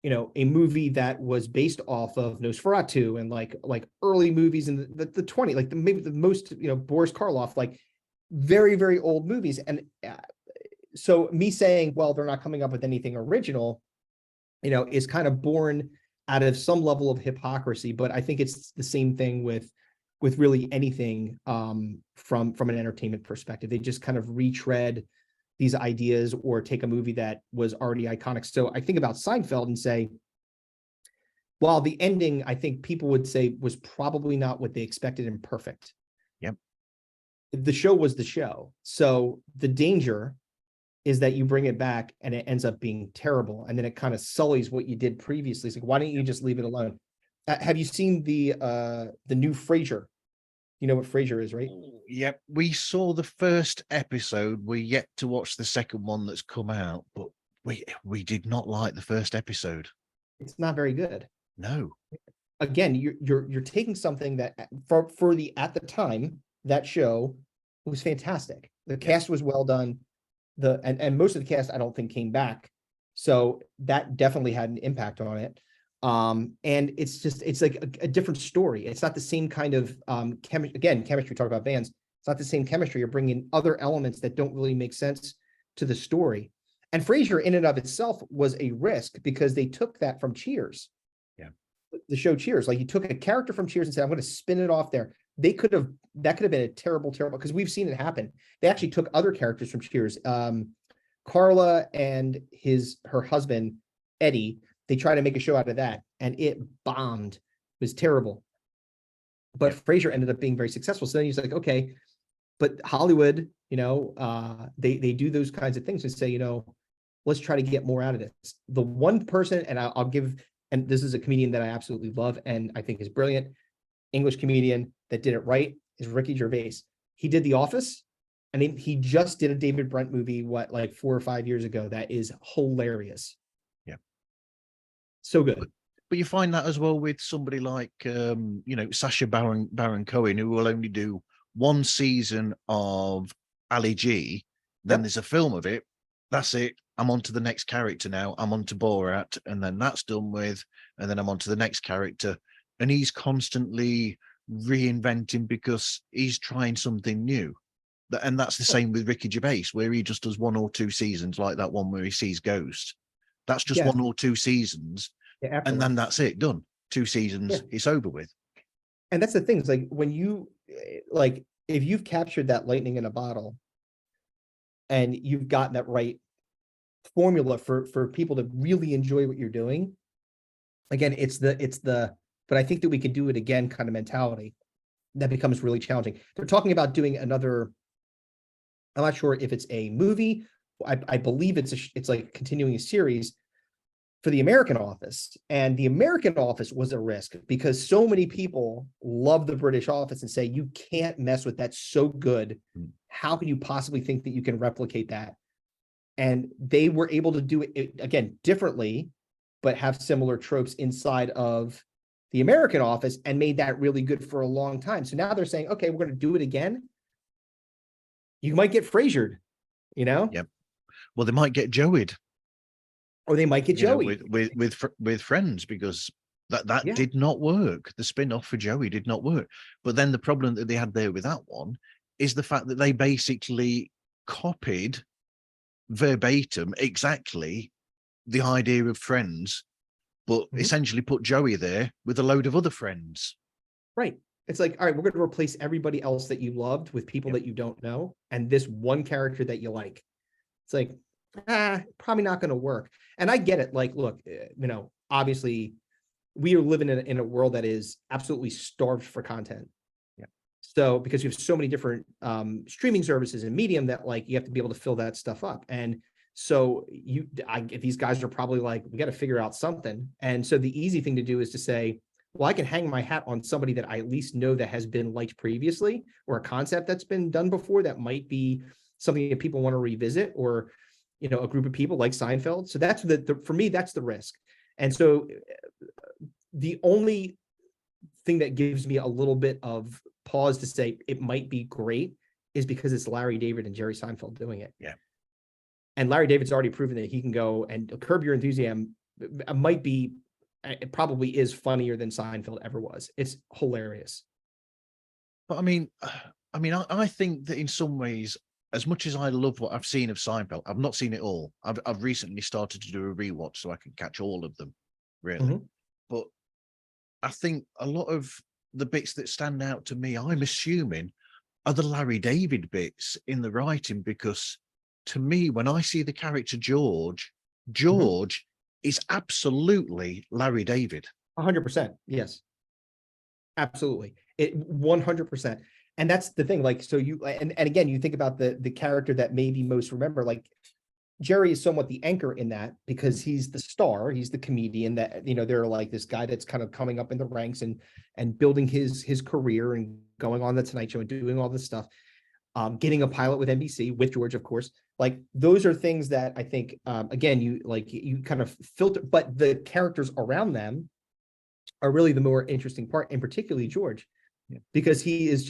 a movie that was based off of Nosferatu and like early movies in the 20s, like maybe the most, Boris Karloff, like very, very old movies. And so me saying, well, they're not coming up with anything original, is kind of born out of some level of hypocrisy. But I think it's the same thing with really anything from an entertainment perspective. They just kind of retread these ideas or take a movie that was already iconic. So I think about Seinfeld and say, while the ending, I think people would say, was probably not what they expected and perfect. Yep. The show was the show. So the danger is that you bring it back and it ends up being terrible, and then it kind of sullies what you did previously. It's like, why don't you just leave it alone? Have you seen the new Frasier? You know what Frasier is, right? Yep. We saw the first episode. We're yet to watch the second one that's come out, but we did not like the first episode. It's not very good. No. Again, you're taking something that for the at the time, that show was fantastic. The cast was well done. And most of the cast I don't think came back. So that definitely had an impact on it. And it's like a different story. It's not the same kind of chemistry, talk about bands. It's not the same chemistry. You're bringing other elements that don't really make sense to the story. And Frasier in and of itself was a risk, because they took that from Cheers. Yeah. The show Cheers, like, you took a character from Cheers and said, I'm going to spin it off there. That could have been a terrible, because we've seen it happen. They actually took other characters from Cheers. Carla and her husband, Eddie, they tried to make a show out of that, and it bombed. It was terrible. But Frasier ended up being very successful. So then he's like, okay, but Hollywood, they do those kinds of things and say, let's try to get more out of this. The one person, and I'll give, and this is a comedian that I absolutely love and I think is brilliant, English comedian that did it right, is Ricky Gervais. He did The Office, and he just did a David Brent movie, like 4 or 5 years ago, that is hilarious. Yeah. So good. But you find that as well with somebody like, Sacha Baron Cohen, who will only do one season of Ali G. Then there's a film of it. That's it. I'm on to the next character now. I'm on to Borat, and then that's done with, and then I'm on to the next character. And he's constantly reinventing because he's trying something new. And that's the same with Ricky Gervais, where he just does 1 or 2 seasons, like that one where he sees Ghost. That's just 1 or 2 seasons, and then that's it, done. 2 seasons, it's over with. And that's the thing, is like when you like, if you've captured that lightning in a bottle and you've got that right formula for people to really enjoy what you're doing, again, it's the but I think that we could do it again kind of mentality that becomes really challenging. They're talking about doing another, I'm not sure if it's a movie. I believe it's like continuing a series for the American Office, and the American Office was a risk because so many people love the British Office and say, you can't mess with that, so good. How can you possibly think that you can replicate that? And they were able to do it again differently, but have similar tropes inside of the American Office and made that really good for a long time. So now they're saying, okay, we're going to do it again. You might get Frasiered, Yep. Well, they might get Joey'd. Or they might get Joey with Friends, because that did not work. The spin-off for Joey did not work. But then the problem that they had there with that one is the fact that they basically copied verbatim exactly the idea of Friends, but essentially put Joey there with a load of other friends. Right. It's like, all right, we're going to replace everybody else that you loved with people that you don't know, and this one character that you like. It's like, probably not going to work. And I get it. Like, look, obviously we are living in a world that is absolutely starved for content. Yeah. So because you have so many different streaming services and medium that like you have to be able to fill that stuff up. And so these guys are probably like, we got to figure out something. And so the easy thing to do is to say, well, I can hang my hat on somebody that I at least know that has been liked previously, or a concept that's been done before that might be something that people want to revisit, or a group of people like Seinfeld. So that's for me, that's the risk. And so the only thing that gives me a little bit of pause to say it might be great is because it's Larry David and Jerry Seinfeld doing it. Yeah. And Larry David's already proven that he can go, and Curb Your Enthusiasm it probably is funnier than Seinfeld ever was. It's hilarious. But I think that in some ways, as much as I love what I've seen of Seinfeld, I've not seen it all. I've recently started to do a rewatch so I can catch all of them, really. But I think a lot of the bits that stand out to me, I'm assuming, are the Larry David bits in the writing, because to me, when I see the character George is absolutely Larry David. 100%. Yes, absolutely. 100%. And that's the thing, like, so and again, you think about the character that maybe most remember, like Jerry is somewhat the anchor in that, because he's the star, he's the comedian that, they're like this guy that's kind of coming up in the ranks and building his career and going on the Tonight Show and doing all this stuff, getting a pilot with NBC with George, of course. Like, those are things that I think, again, you kind of filter, but the characters around them are really the more interesting part, and particularly George. Because he is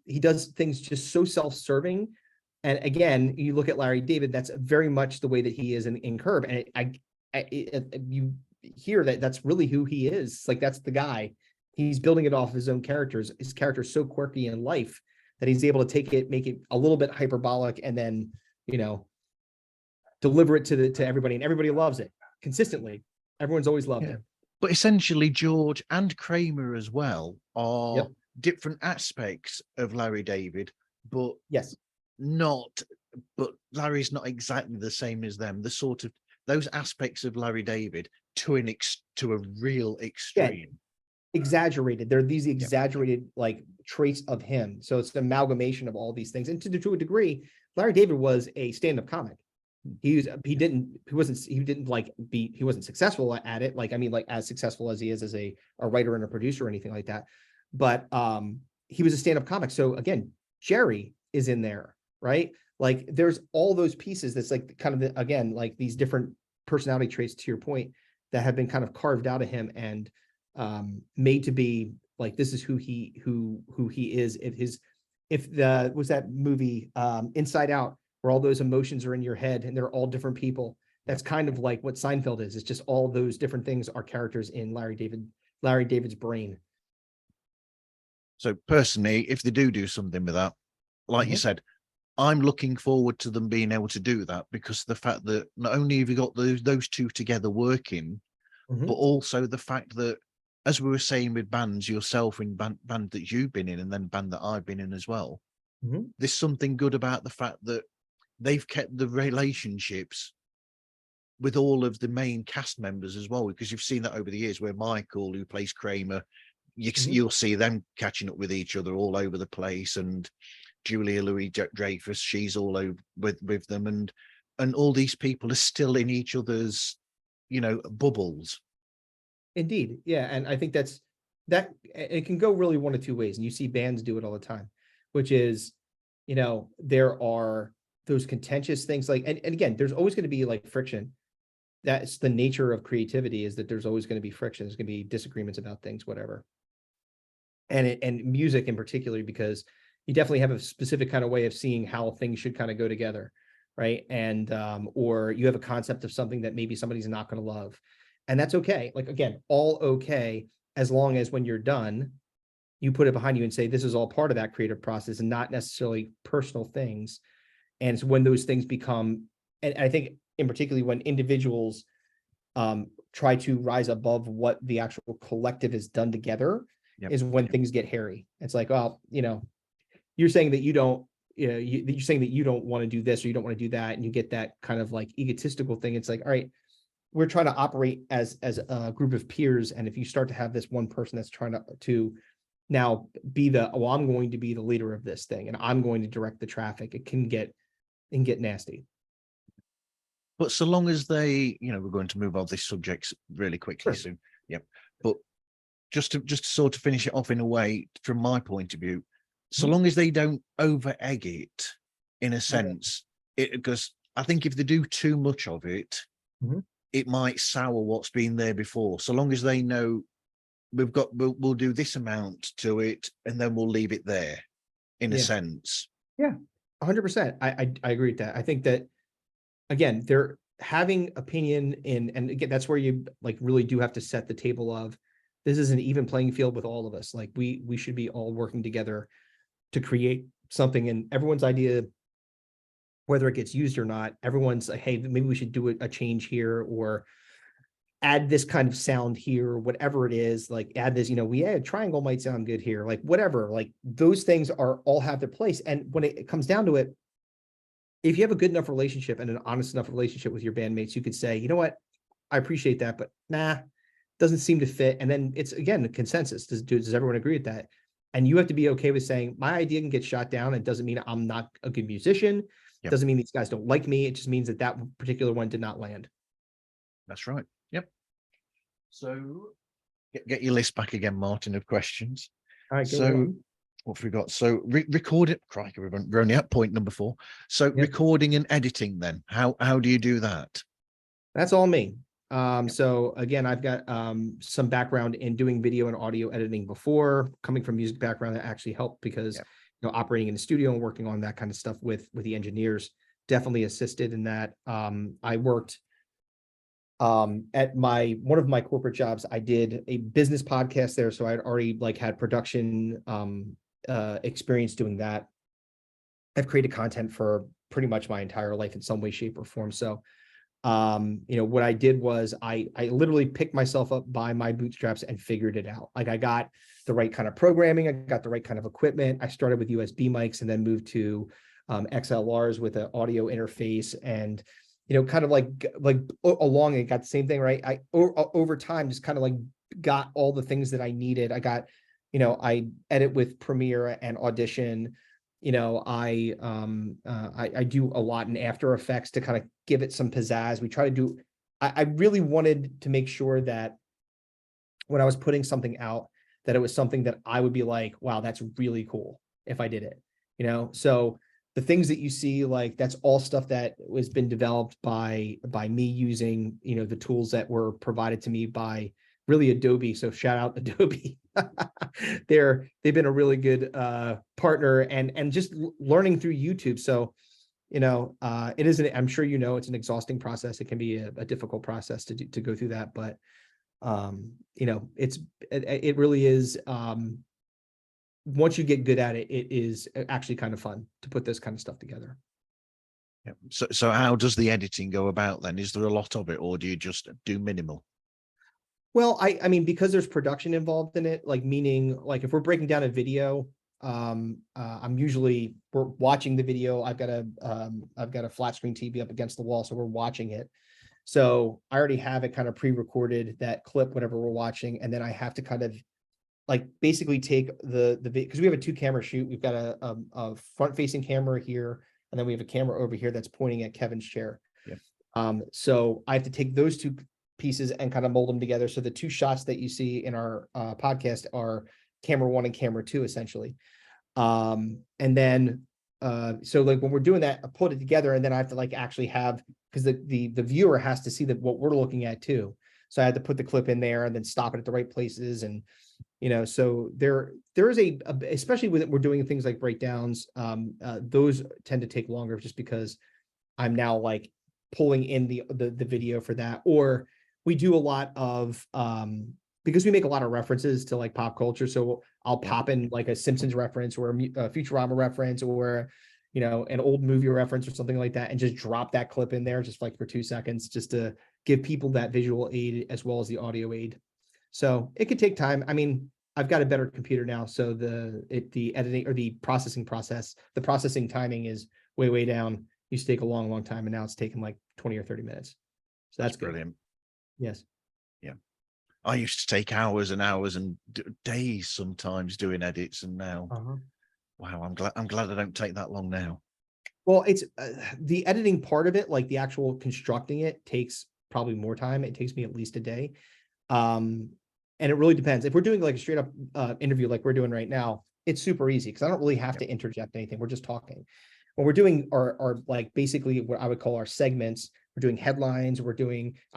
he does things just so self-serving. And again, you look at Larry David, that's very much the way that he is in Curb. And you hear that that's really who he is. Like, that's the guy. He's building it off of his own characters. His character's so quirky in life that he's able to make it a little bit hyperbolic, and then, deliver it to everybody. And everybody loves it consistently. Everyone's always loved it. But essentially, George and Kramer as well are different aspects of Larry David, but Larry's not exactly the same as them. The sort of those aspects of Larry David to a real extreme. Exaggerated. There are these exaggerated like traits of him. So it's an amalgamation of all these things. And to a degree, Larry David was a stand-up comic. He wasn't successful at it. Like, as successful as he is as a writer and a producer or anything like that. But he was a stand-up comic. So again, Jerry is in there, right? Like, there's all those pieces that's like kind of again, like these different personality traits, to your point, that have been kind of carved out of him and made to be like, this is who he is. If the was that movie Inside Out, where all those emotions are in your head and they're all different people. That's kind of like what Seinfeld is. It's just all those different things are characters in Larry David's brain. So personally, if they do something with that, like you said, I'm looking forward to them being able to do that, because the fact that not only have you got those two together working, but also the fact that, as we were saying with bands, yourself in band that you've been in, and then band that I've been in as well, there's something good about the fact that they've kept the relationships with all of the main cast members as well, because you've seen that over the years where Michael, who plays Kramer, you'll see them catching up with each other all over the place, and Julia Louis-Dreyfus, she's all over with them, and all these people are still in each other's, bubbles. Indeed. Yeah. And I think that it can go really one of two ways. And you see bands do it all the time, which is, there are those contentious things like, and again, there's always going to be like friction. That's the nature of creativity, is that there's always going to be friction. There's going to be disagreements about things, whatever. And music in particular, because you definitely have a specific kind of way of seeing how things should kind of go together. Right. And, or you have a concept of something that maybe somebody's not going to love. And that's okay. Like, again, all okay, as long as when you're done, you put it behind you and say, this is all part of that creative process and not necessarily personal things. And it's when those things become, and I think in particularly when individuals try to rise above what the actual collective has done together, is when things get hairy. It's like, well, you're saying that you don't, you're saying that you don't want to do this or you don't want to do that. And you get that kind of like egotistical thing. It's like, all right, we're trying to operate as a group of peers. And if you start to have this one person that's trying to now be I'm going to be the leader of this thing and I'm going to direct the traffic, it can get nasty. But so long as they, we're going to move on this subject really quickly soon. Yep. But just to sort of finish it off in a way, from my point of view, so long as they don't over egg it in a sense, because I think if they do too much of it, it might sour what's been there before. So long as they know we'll do this amount to it and then we'll leave it there in a sense. Yeah, 100%. I agree with that. I think that, again, they're having opinion and again, that's where you like really do have to set the table of, this is an even playing field with all of us. Like we should be all working together to create something, and everyone's idea, whether it gets used or not, everyone's like, hey, maybe we should do a change here or add this kind of sound here, or whatever it is, like add this, a triangle might sound good here, like whatever, like those things all have their place. And when it comes down to it, if you have a good enough relationship and an honest enough relationship with your bandmates, you could say, you know what, I appreciate that, but doesn't seem to fit. And then it's, again, a consensus. Does everyone agree with that? And you have to be okay with saying, my idea can get shot down. It doesn't mean I'm not a good musician. It doesn't mean these guys don't like me. It just means that particular one did not land. That's right. Yep. So get your list back again, Martin, of questions. All right. So what have we got? So record it. Crikey, we're only at point number 4. So recording and editing then, how do you do that? That's all me. So again, I've got some background in doing video and audio editing before, coming from music background. That actually helped because operating in the studio and working on that kind of stuff with the engineers definitely assisted in that. I worked at one of my corporate jobs. I did a business podcast there, so I'd already had production experience doing that. I've created content for pretty much my entire life in some way, shape, or form. So what I did was I literally picked myself up by my bootstraps and figured it out. Like I got the right kind of programming, I got the right kind of equipment. I started with USB mics and then moved to XLRs with an audio interface, and kind of like along it got the same thing, right? I over time just kind of got all the things that I needed. I got, I edit with Premiere and Audition. I do a lot in After Effects to kind of give it some pizzazz. We try to do, I really wanted to make sure that when I was putting something out, that it was something that I would be like, wow, that's really cool if I did it, so the things that you see, like that's all stuff that has been developed by me using, the tools that were provided to me by really Adobe. So shout out Adobe. They've been a really good partner, and just learning through YouTube. So, it isn't, I'm sure it's an exhausting process. It can be a difficult process to go through that, but it really is, once you get good at it, it is actually kind of fun to put this kind of stuff together. Yeah. So how does the editing go about then? Is there a lot of it, or do you just do minimal? Well, I mean, because there's production involved in it, like meaning like if we're breaking down a video, we're watching the video. I've got a flat screen TV up against the wall, so we're watching it. So I already have it kind of pre-recorded, that clip, whatever we're watching, and then I have to kind of like basically take the because we have a 2-camera shoot. We've got a front-facing camera here, and then we have a camera over here that's pointing at Kevin's chair. Yeah. So I have to take those 2 pieces and kind of mold them together. So the 2 shots that you see in our podcast are camera 1 and camera 2, essentially. And then so like when we're doing that, I put it together, and then I have to like actually have, because the viewer has to see that what we're looking at too. So I had to put the clip in there and then stop it at the right places. And so there is especially with it, we're doing things like breakdowns. Those tend to take longer just because I'm now like pulling in the video for that. Or we do a lot of because we make a lot of references to like pop culture. So I'll pop in like a Simpsons reference or a Futurama reference, or an old movie reference or something like that, and just drop that clip in there just like for 2 seconds, just to give people that visual aid as well as the audio aid. So it could take time. I mean, I've got a better computer now, so the editing or the processing timing is way down. Used to take a long time, and now it's taking like 20 or 30 minutes. So that's good. Brilliant. Yes. Yeah. I used to take hours and hours and days sometimes doing edits, and now, wow, I'm glad I don't take that long now. Well, it's the editing part of it, like the actual constructing it, takes probably more time. It takes me at least a day. And it really depends. If we're doing like a straight up interview like we're doing right now, it's super easy because I don't really have to interject anything. We're just talking. When we're doing our like basically what I would call our segments, we're doing headlines, I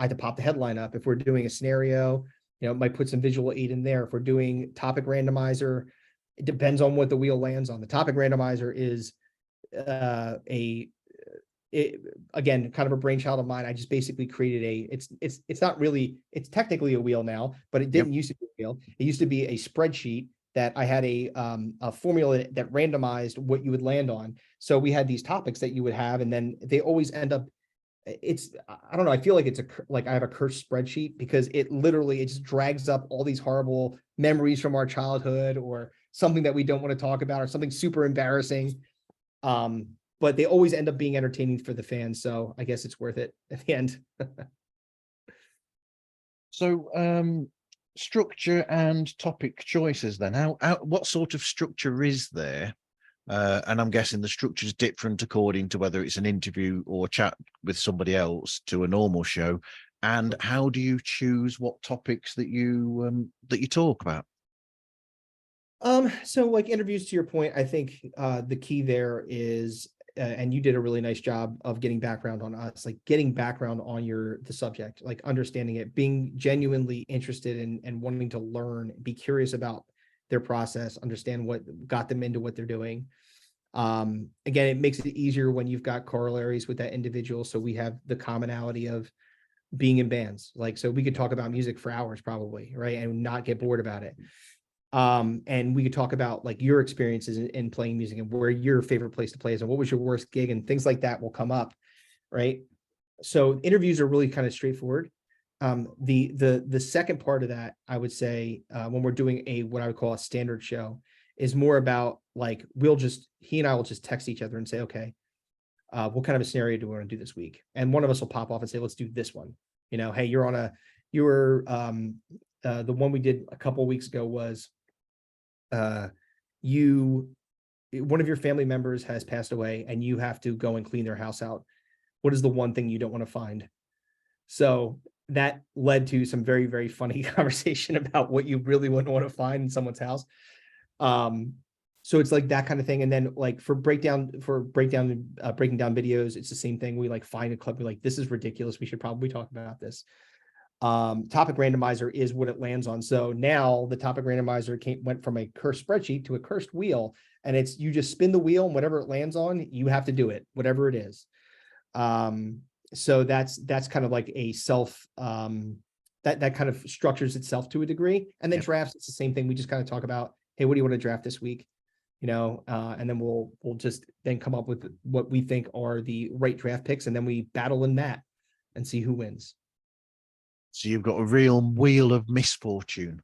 have to pop the headline up. If we're doing a scenario, might put some visual aid in there. If we're doing topic randomizer, it depends on what the wheel lands on. The topic randomizer is again, kind of a brainchild of mine. I just basically created it's not really, it's technically a wheel now, but it didn't used to be a wheel. It used to be a spreadsheet that I had a formula that randomized what you would land on. So we had these topics that you would have, and then they always end up, I don't know, I feel like like I have a cursed spreadsheet because it just drags up all these horrible memories from our childhood, or something that we don't want to talk about, or something super embarrassing. But they always end up being entertaining for the fans. So I guess it's worth it at the end. So structure and topic choices then. What sort of structure is there? And I'm guessing the structure is different according to whether it's an interview or chat with somebody else to a normal show. And how do you choose what topics that you talk about? So like interviews, to your point, I think the key there is, and you did a really nice job of getting background on us, like getting background on the subject, like understanding it, being genuinely interested in and wanting to learn, be curious about their process, understand what got them into what they're doing. Again, it makes it easier when you've got corollaries with that individual. So we have the commonality of being in bands, like, so we could talk about music for hours probably, right, and not get bored about it. And we could talk about like your experiences in playing music and where your favorite place to play is and what was your worst gig, and things like that will come up, right? So interviews are really kind of straightforward. The second part of that, I would say, when we're doing what I would call a standard show, is more about like he and I will just text each other and say, okay, what kind of a scenario do we want to do this week? And one of us will pop off and say, let's do this one. Hey, the one we did a couple of weeks ago was one of your family members has passed away and you have to go and clean their house out. What is the one thing you don't want to find? So that led to some very, very funny conversation about what you really wouldn't want to find in someone's house. So it's like that kind of thing. And then like breaking down videos, it's the same thing. We like find a clip, we're like, this is ridiculous. We should probably talk about this. Topic randomizer is what it lands on. So now the topic randomizer went from a cursed spreadsheet to a cursed wheel, and it's, you just spin the wheel and whatever it lands on, you have to do it, whatever it is. So that's kind of like a that kind of structures itself to a degree. And then drafts, it's the same thing. We just kind of talk about, hey, what do you want to draft this week? And then we'll just then come up with what we think are the right draft picks, and then we battle in that and see who wins. So you've got a real wheel of misfortune.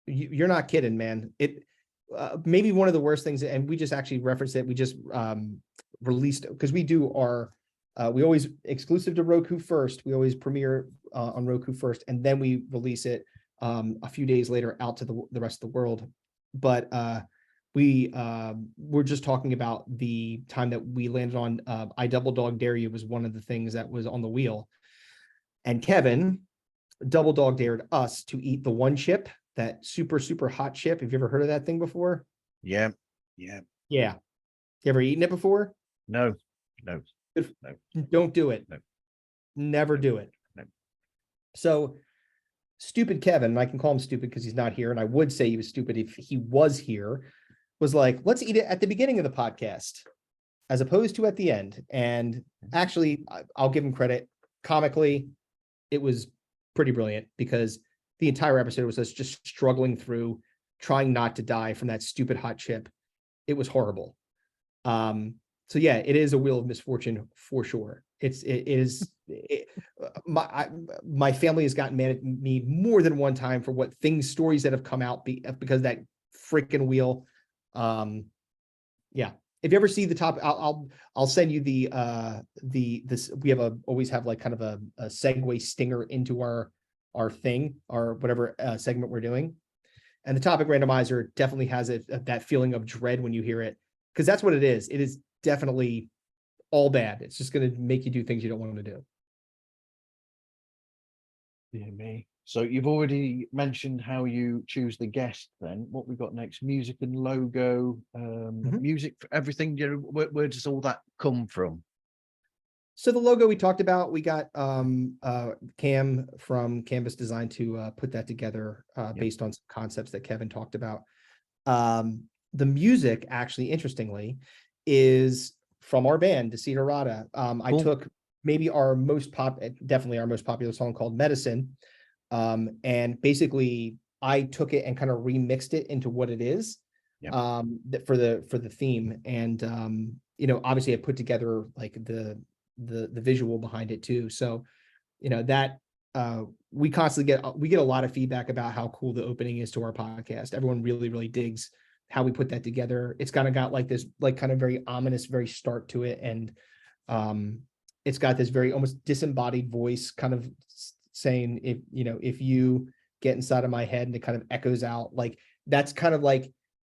You're not kidding, man. It maybe one of the worst things, and we just actually referenced it. We just released, because we do our we always exclusive to Roku first. We always premiere on Roku first, and then we release it a few days later out to the rest of the world. But we're just talking about the time that we landed on I Double Dog Dare You was one of the things that was on the wheel. And Kevin double dog dared us to eat the one chip, that super, super hot chip. Have you ever heard of that thing before? Yeah. You ever eaten it before? No. Don't do it. No. Never do it. No. So stupid Kevin, and I can call him stupid because he's not here, and I would say he was stupid if he was here, was like, let's eat it at the beginning of the podcast as opposed to at the end. And actually, I'll give him credit. Comically, it was pretty brilliant, because the entire episode was us just struggling through, trying not to die from that stupid hot chip. It was horrible. So yeah, it is a wheel of misfortune for sure. My family has gotten mad at me more than one time for stories that have come out because of that freaking wheel. Yeah. If you ever see the top, I'll send you this. We always have like kind of a segue stinger into our thing, or whatever segment we're doing. And the topic randomizer definitely has that feeling of dread when you hear it, because that's what it is. It is definitely all bad. It's just going to make you do things you don't want to do. Yeah, me. So you've already mentioned how you choose the guest. Then what we got next? Music and logo, music for everything. Where does all that come from? So the logo we talked about, we got Cam from Canvas Design to put that together based on some concepts that Kevin talked about. The music, actually, interestingly, is from our band, Desiderata. Cool. I took maybe definitely our most popular song called Medicine. And basically I took it and kind of remixed it into what it is for the theme. And obviously I put together like the visual behind it too. So that we get a lot of feedback about how cool the opening is to our podcast. Everyone really, really digs how we put that together. It's kind of got like this like kind of very ominous, very start to it. And it's got this very almost disembodied voice kind of saying, if you get inside of my head, and it kind of echoes out. Like that's kind of like,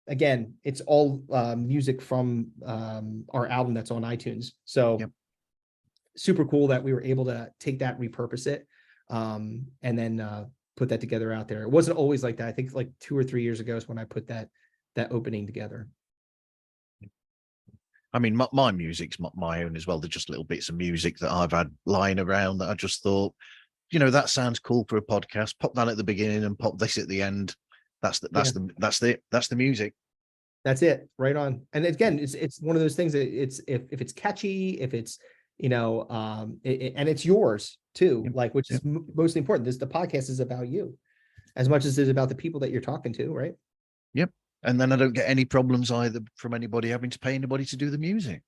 again, it's all music from our album that's on iTunes. So super cool that we were able to take that, repurpose it, and then put that together out there. It wasn't always like that. I think like 2 or 3 years ago is when I put that opening together. I mean, my music's my own as well. They're just little bits of music that I've had lying around that I just thought, that sounds cool for a podcast. Pop that at the beginning and pop this at the end. That's the music. That's it, right on. And again, it's one of those things that it's if it's catchy, if it's and it's yours too, like, which is mostly important. The podcast is about you as much as it is about the people that you're talking to, right? Yep. And then I don't get any problems either from anybody having to pay anybody to do the music.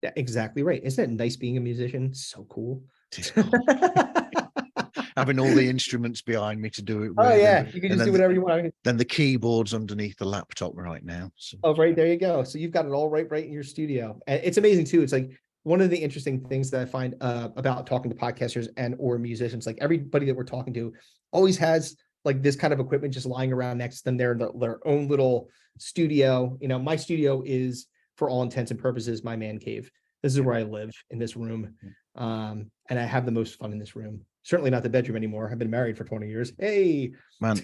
Yeah, exactly right. Isn't it nice being a musician? So cool. It is cool. Having all the instruments behind me to do it with. Oh yeah, you can just do whatever you want. Then the keyboard's underneath the laptop right now. So. Oh, right, there you go. So you've got it all right in your studio. And it's amazing too. It's like one of the interesting things that I find about talking to podcasters and or musicians, like everybody that we're talking to always has like this kind of equipment just lying around next to them. They're in their own little studio. My studio is, for all intents and purposes, my man cave. This is where I live, in this room. And I have the most fun in this room. Certainly not the bedroom anymore. I've been married for 20 years. Hey, Man,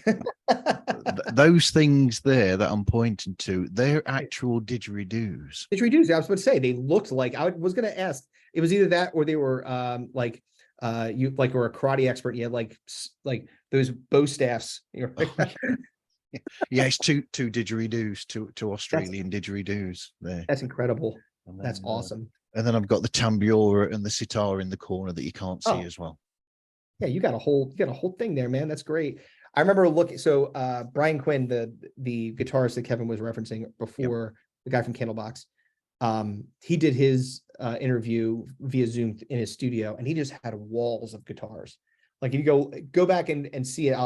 those things there that I'm pointing to, they're actual didgeridoos. didgeridoos. I was about to say they looked like, I was going to ask. It was either that or they were you like were a karate expert. You had like those bow staffs. Yeah, it's two didgeridoos, two Australian didgeridoos there. That's incredible. Then, that's awesome. And then I've got the tamboura and the sitar in the corner that you can't see as well. Yeah, you got a whole thing there, man. That's great. I remember looking. So Brian Quinn, the guitarist that Kevin was referencing before, the guy from Candlebox, he did his interview via Zoom in his studio, and he just had walls of guitars. Like if you go back and see it,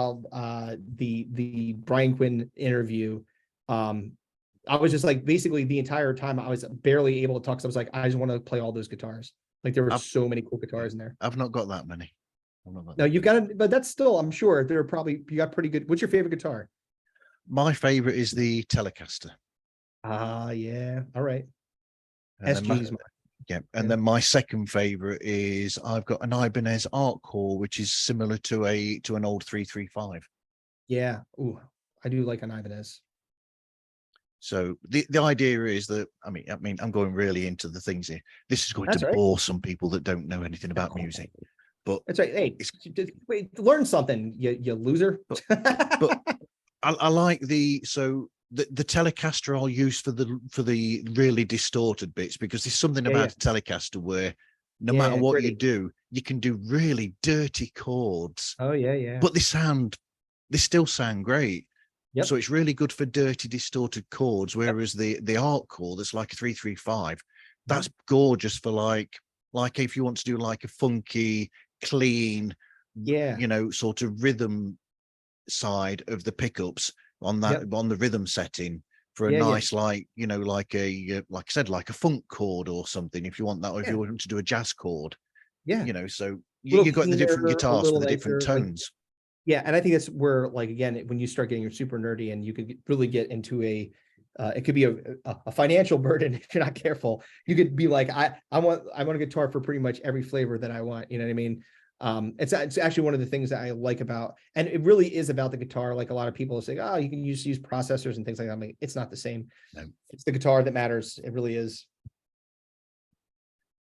the Brian Quinn interview. I was just like, basically the entire time I was barely able to talk. So I was like, I just want to play all those guitars. Like there were so many cool guitars in there. I've not got that many. No, you've got it, but that's still, I'm sure there are probably, you got pretty good. What's your favorite guitar? My favorite is the Telecaster. Yeah. All right. SG's and then my second favorite is I've got an Ibanez Art Core, which is similar to an old 335. Yeah. Ooh, I do like an Ibanez. So the idea is that I mean I'm going really into the things here. This is going to bore some people that don't know anything about music. But that's right. Hey, wait, learn something, you loser. But I like the Telecaster I'll use for the really distorted bits, because there's something about a Telecaster where no matter what you do, you can do really dirty chords. Oh yeah. But they still sound great. Yep. So it's really good for dirty, distorted chords. Whereas the Art Core that's like a 335, that's gorgeous for like if you want to do like a funky, clean, sort of rhythm side of the pickups on that on the rhythm setting for a nice like I said, like a funk chord or something, if you want that, or if you want to do a jazz chord. So you got the different guitars for the different tones. And I think that's where, like, again, when you start getting super nerdy and you could really get into it could be a financial burden if you're not careful. You could be like, I want a guitar for pretty much every flavor that I want. You know what I mean? It's actually one of the things that I like about, and it really is about the guitar. Like a lot of people say, oh, you can use processors and things like that. I mean, it's not the same. No. It's the guitar that matters. It really is.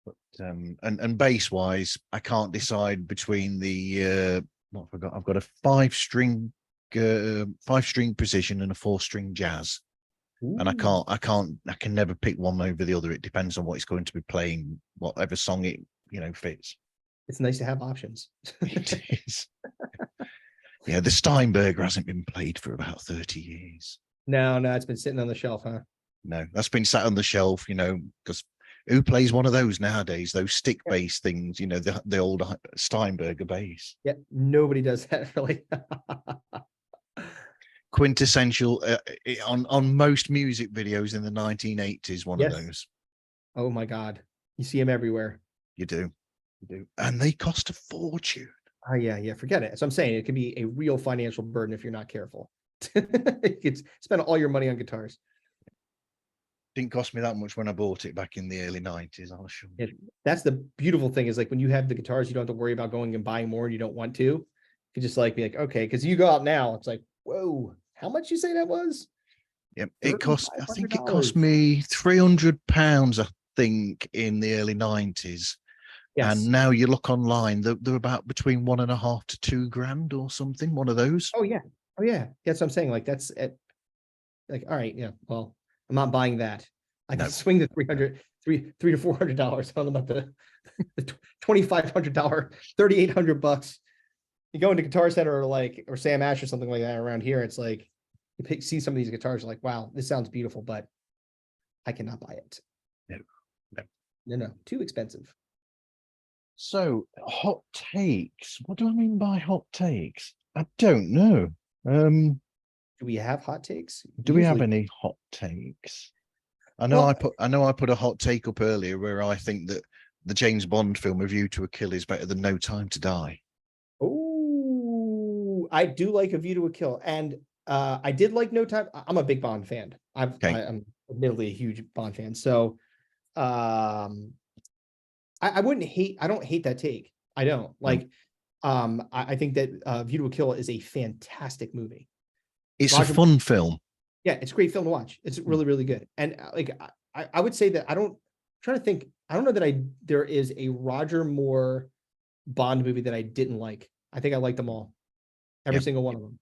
But and bass wise, I can't decide between the I've got a 5-string precision and a 4-string jazz. Ooh. And I can never pick one over the other. It depends on what it's going to be playing, whatever song it fits. It's nice to have options. It is. Yeah, the Steinberger hasn't been played for about 30 years. No, it's been sitting on the shelf, huh? No, that's been sat on the shelf, because who plays one of those nowadays? Those stick bass things, the old Steinberger bass. Yeah, nobody does that really. Quintessential on most music videos in the 1980s. One of those. Oh my God, you see them everywhere. You do, and they cost a fortune. Oh yeah, forget it. So I'm saying it can be a real financial burden if you're not careful. You could spend all your money on guitars. Didn't cost me that much when I bought it back in the early 90s, I'll assure you. That's the beautiful thing, is like when you have the guitars, you don't have to worry about going and buying more and you don't want to. You can just like be like, okay, because you go out now, it's like, whoa, how much you say that was? Yep, I think it cost me £300, I think, in the early 90s. Yes. And now you look online, they're about between $1.5 to £2,000 or something, one of those. Oh yeah. That's what I'm saying. Like that's it. Like, all right, yeah, well, I'm not buying that. I can swing the $300 to $400 on them at the $2,500, $3,800. You go into Guitar Center or Sam Ash or something like that around here. It's like you see some of these guitars, you're like, wow, this sounds beautiful, but I cannot buy it. No, too expensive. So hot takes. What do I mean by hot takes? I don't know. Do we have hot takes? Do we have any hot takes? I know I put a hot take up earlier where I think that the James Bond film A View to a Kill is better than No Time to Die. Oh, I do like A View to a Kill, and I did like No Time. I'm a big Bond fan. I'm admittedly a huge Bond fan. So I wouldn't hate. I don't hate that take. I don't like. I think that View to a Kill is a fantastic movie. It's Roger, a fun film. yeah, it's a great film to watch. It's really, really good. And like, I would say that I'm trying to think. I don't know that there is a Roger Moore Bond movie that I didn't like. I think I liked them all, every Yep. single one of them.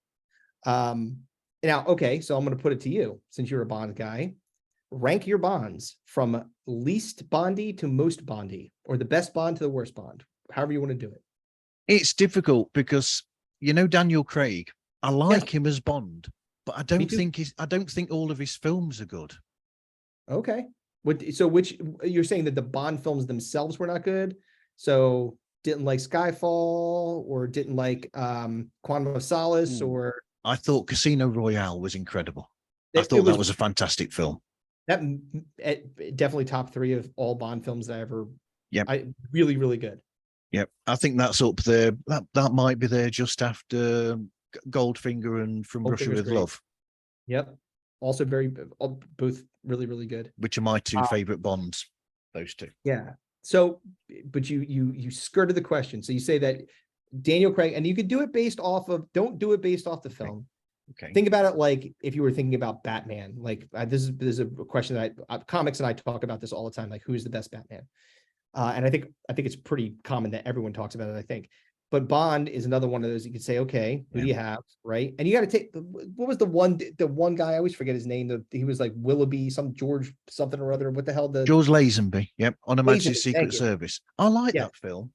Now, okay, so I'm going to put it to you, since you're a Bond guy. Rank your Bonds from least Bondy to most Bondy, or the best Bond to the worst Bond, however you want to do it. It's difficult because, you know, Daniel Craig, I like him as Bond, but I don't think all of his films are good. Okay. So which you're saying that the Bond films themselves were not good? So didn't like Skyfall, or didn't like Quantum of Solace, or I thought Casino Royale was incredible. I it thought was that was a fantastic film. that definitely top 3 of all Bond films that I ever. Yep. Really, really good. Yep. I think that's up there. That might be there just after Goldfinger and From Russia with great. Love. Yep. Also both really, really good. Which are my 2 favorite Bonds, those 2. Yeah. So, but you skirted the question. So you say that Daniel Craig, and you could do it based off of, don't do it based off the film. Okay. Think about it like if you were thinking about Batman. Like this is a question that comics and I talk about this all the time. Like, who's the best Batman? And I think it's pretty common that everyone talks about it, I think. But Bond is another one of those you could say, okay, who do you have, right? And you got to take, what was the one guy, I always forget his name, he was like Willoughby, some George something or other. What the hell? George Lazenby, yep, on Her Majesty's Lazenby, Secret Service. I like that film.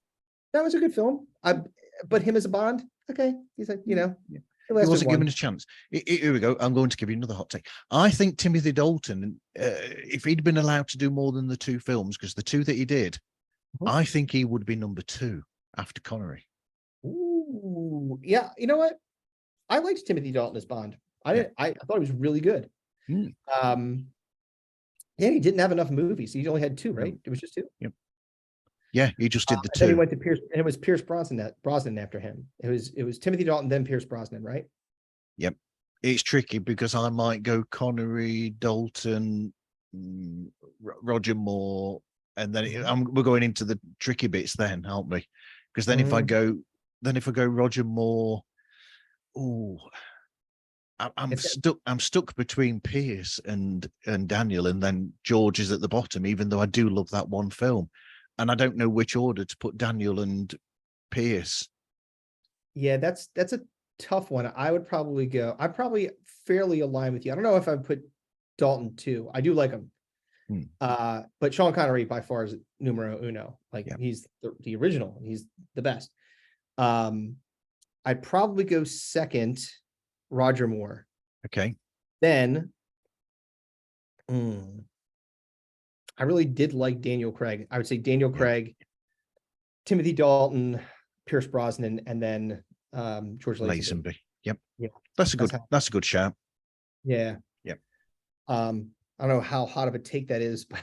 That was a good film. But him as a Bond, okay. He's like, you know, he wasn't given a chance. Here we go. I'm going to give you another hot take. I think Timothy Dalton, if he'd been allowed to do more than the 2 films, because the 2 that he did, I think he would be number 2 after Connery. Ooh, yeah. You know what? I liked Timothy Dalton as Bond. I thought he was really good. Yeah, he didn't have enough movies. He only had 2, right? It was just 2. Yep. Yeah, he just did the 2. Then he went to Pierce, and it was Pierce Brosnan after him. It was Timothy Dalton, then Pierce Brosnan, right? Yep. It's tricky because I might go Connery, Dalton, Roger Moore, and then we're going into the tricky bits then, aren't we? Because then if I go Roger Moore, I'm stuck between Pierce and Daniel, and then George is at the bottom, even though I do love that one film. And I don't know which order to put Daniel and Pierce. Yeah, that's a tough one. I'm probably fairly aligned with you. I don't know if I put Dalton 2. I do like him. But Sean Connery by far is numero uno. Like he's the original. He's the best. I'd probably go second, Roger Moore. Okay. Then I really did like Daniel Craig. I would say Daniel Craig, Timothy Dalton, Pierce Brosnan, and then George Lazenby. Yep. Yeah. That's a good shout. Yeah. Yep. I don't know how hot of a take that is, but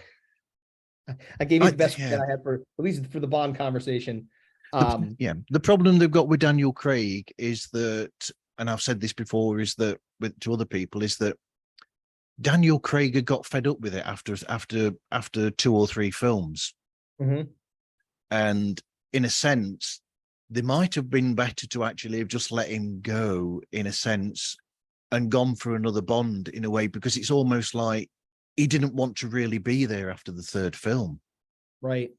I gave you the best that I had for, at least for the Bond conversation. The problem they've got with Daniel Craig is that, and I've said this before, is that to other people, is that Daniel Craig had got fed up with it after 2 or 3 films. And in a sense, they might have been better to actually have just let him go, in a sense, and gone for another Bond in a way, because it's almost like he didn't want to really be there after the 3rd film. Right.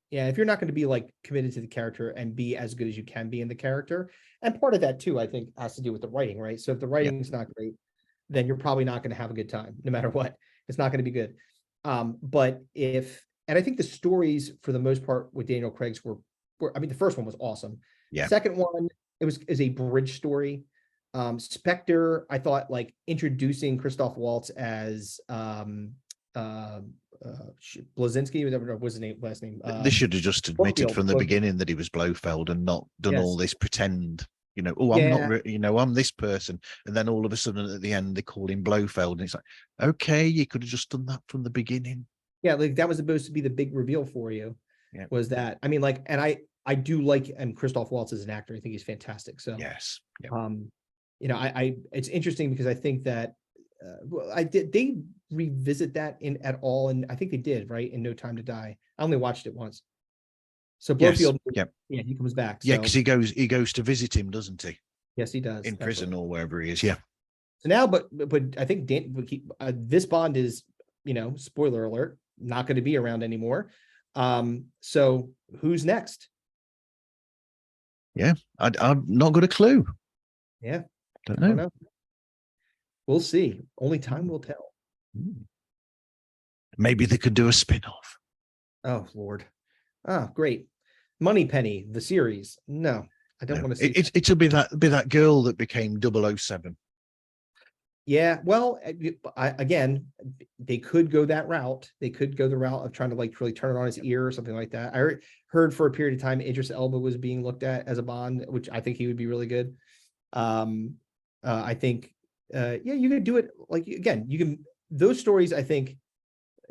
Yeah. If you're not going to be like committed to the character and be as good as you can be in the character, and part of that too, I think, has to do with the writing, right? So if the writing is not great, then you're probably not going to have a good time, no matter what. It's not going to be good. But and I think the stories for the most part with Daniel Craig's were I mean, the first one was awesome. Yeah. Second one, is a bridge story. Spectre, I thought, like, introducing Christoph Waltz as Blazinski, whatever was his last name. They should have just admitted from the beginning that he was Blofeld and not done all this pretend, I'm not, I'm this person. And then all of a sudden at the end, they call him Blofeld. And it's like, okay, you could have just done that from the beginning. Yeah, like that was supposed to be the big reveal for you. Yeah. Was that, I mean, like, and I do like Christoph Waltz as an actor. I think he's fantastic. So yes. Yeah. It's interesting because I think that they revisit that at all, and I think they did, right, in No Time to Die. I only watched it once. So Yes. Blowfield, Yep. yeah, he comes back. Yeah, So because he goes to visit him, doesn't he? yes, he does. In That's prison right. or wherever he is. Yeah. So now, but I think this Bond is, spoiler alert, not going to be around anymore. So who's next? Yeah. I've not got a clue. Yeah, Don't I don't know. know. We'll see. Only time will tell. Maybe they could do a spin-off. Oh Lord. Oh, great. Moneypenny, the series. No, I don't want to see. It'll be that girl that became 007. Yeah, well, again, they could go that route. They could go the route of trying to like really turn it on his ear or something like that. I heard for a period of time Idris Elba was being looked at as a Bond, which I think he would be really good. I think, yeah, you can do it. Like again, you can those stories. I think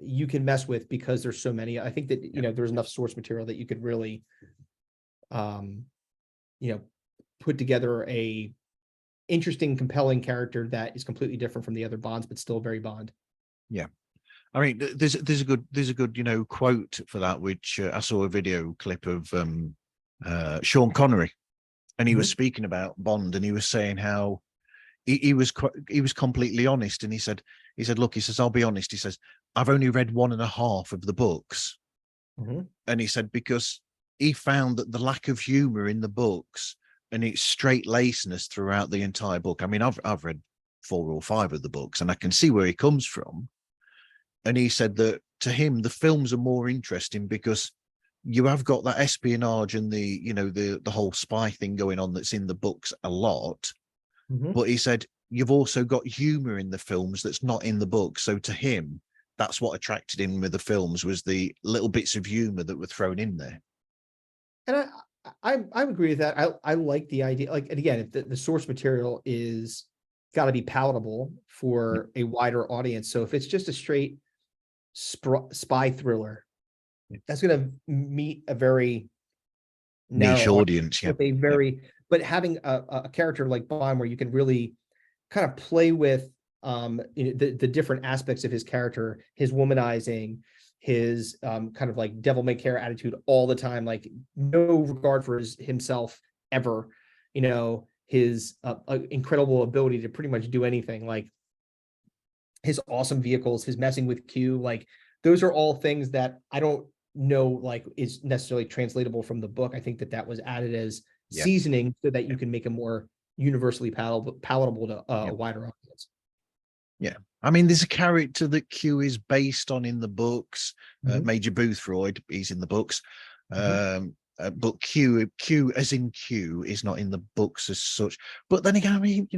you can mess with because there's so many. I think that there's enough source material that you could really, put together a interesting, compelling character that is completely different from the other Bonds, but still very Bond. Yeah, I mean, there's a good quote for that, which I saw a video clip of Sean Connery, and he was speaking about Bond, and he was saying how he was completely honest, and he said, look, he says, I'll be honest, he says, I've only read 1.5 of the books, and he said because he found that the lack of humor in the books and it's straight lacedness throughout the entire book. I mean, I've read 4 or 5 of the books, and I can see where he comes from. And he said that to him, the films are more interesting because you have got that espionage and the whole spy thing going on that's in the books a lot. But he said you've also got humor in the films that's not in the book. So to him, that's what attracted him with the films, was the little bits of humor that were thrown in there. And I agree with that. I like the idea. Like, and again, if the source material is got to be palatable for a wider audience. So if it's just a straight spy thriller, that's going to meet a very Niche audience. Yeah. With a very, but having a character like Bond where you can really kind of play with the different aspects of his character, his womanizing, his kind of like devil may care attitude all the time, like no regard for himself ever, his incredible ability to pretty much do anything, like his awesome vehicles, his messing with Q, like those are all things that I don't know like is necessarily translatable from the book. I think that was added as seasoning so that you can make a more universally palatable to a wider audience. Yeah, I mean, there's a character that Q is based on in the books. Major Boothroyd, he's in the books. But Q as in Q is not in the books as such. But then again, I mean,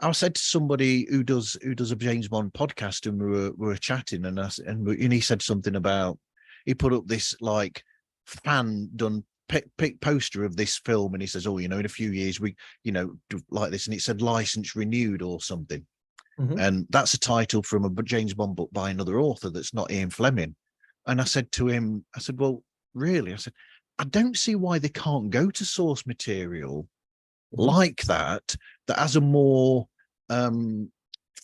I said to somebody who does a James Bond podcast, and we were chatting, and he said something about, he put up this like fan done pick poster of this film, and he says, oh, in a few years we like this, and it said license renewed or something. And that's a title from a James Bond book by another author that's not Ian Fleming. And I said to him, I said, well, really? I said, I don't see why they can't go to source material like that has a more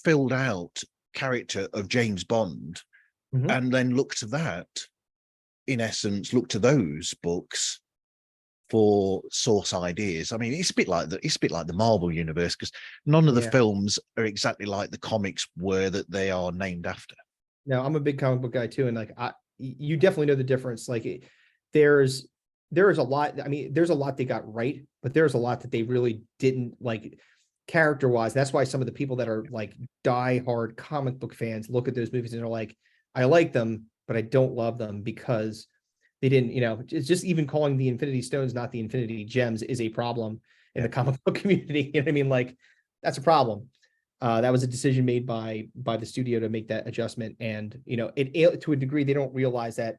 filled out character of James Bond, and then look to that, in essence, look to those books for source ideas. I mean, it's a bit like the Marvel universe, because none of the films are exactly like the comics were that they are named after. No, I'm a big comic book guy too, and like you definitely know the difference. Like there's a lot. I mean, there's a lot they got right, but there's a lot that they really didn't, like character wise. That's why some of the people that are like die-hard comic book fans look at those movies and they're like, I like them, but I don't love them because they didn't, it's just even calling the Infinity Stones not the Infinity Gems is a problem in the comic book community. You know what I mean? Like that's a problem. That was a decision made by the studio to make that adjustment. And, it to a degree, they don't realize that,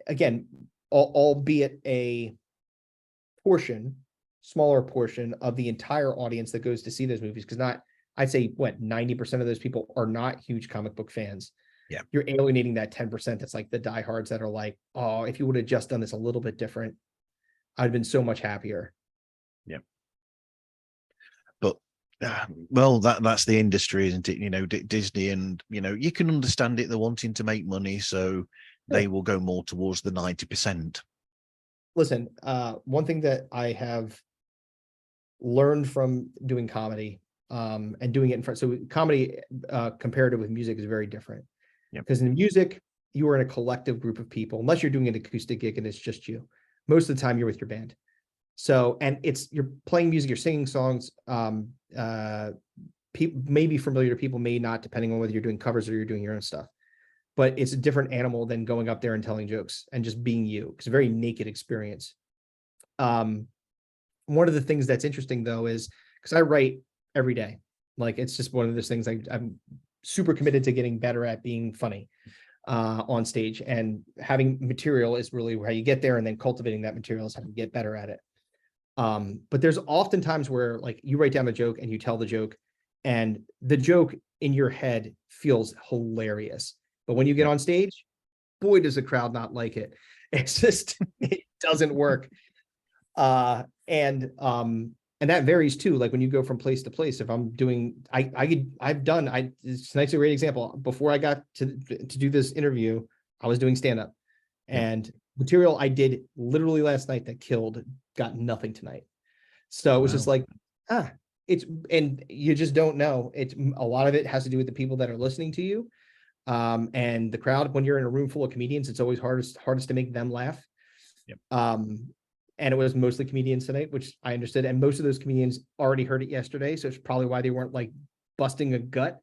again, albeit a smaller portion of the entire audience that goes to see those movies, because I'd say 90% of those people are not huge comic book fans. Yeah, you're alienating that 10% that's like the diehards that are like, oh, if you would have just done this a little bit different, I'd have been so much happier. Yeah. But well, that's the industry, isn't it? Disney, and you can understand it, they're wanting to make money, so they will go more towards the 90%. Listen, one thing that I have learned from doing comedy, and doing it in front. So comedy, comparative with music, is very different. Yep. Because in music, you are in a collective group of people, unless you're doing an acoustic gig and it's just you. Most of the time, you're with your band. So, and you're playing music, you're singing songs. People may be familiar to people, may not, depending on whether you're doing covers or you're doing your own stuff. But it's a different animal than going up there and telling jokes and just being you. It's a very naked experience. One of the things that's interesting, though, is because I write every day. Like, it's just one of those things I'm super committed to getting better at being funny on stage, and having material is really how you get there, and then cultivating that material is how you get better at it. But there's often times where, like, you write down a joke and you tell the joke, and the joke in your head feels hilarious. But when you get on stage, boy, does the crowd not like it. It's just, it doesn't work. And that varies too. Like, when you go from place to place, if I'm doing, tonight's a great example. Before I got to do this interview, I was doing stand-up, and material I did literally last night that killed, got nothing tonight. So it was just like, and you just don't know. It's a lot of it has to do with the people that are listening to you. And the crowd, when you're in a room full of comedians, it's always hardest to make them laugh. And it was mostly comedians tonight, which I understood. And most of those comedians already heard it yesterday. So it's probably why they weren't like busting a gut.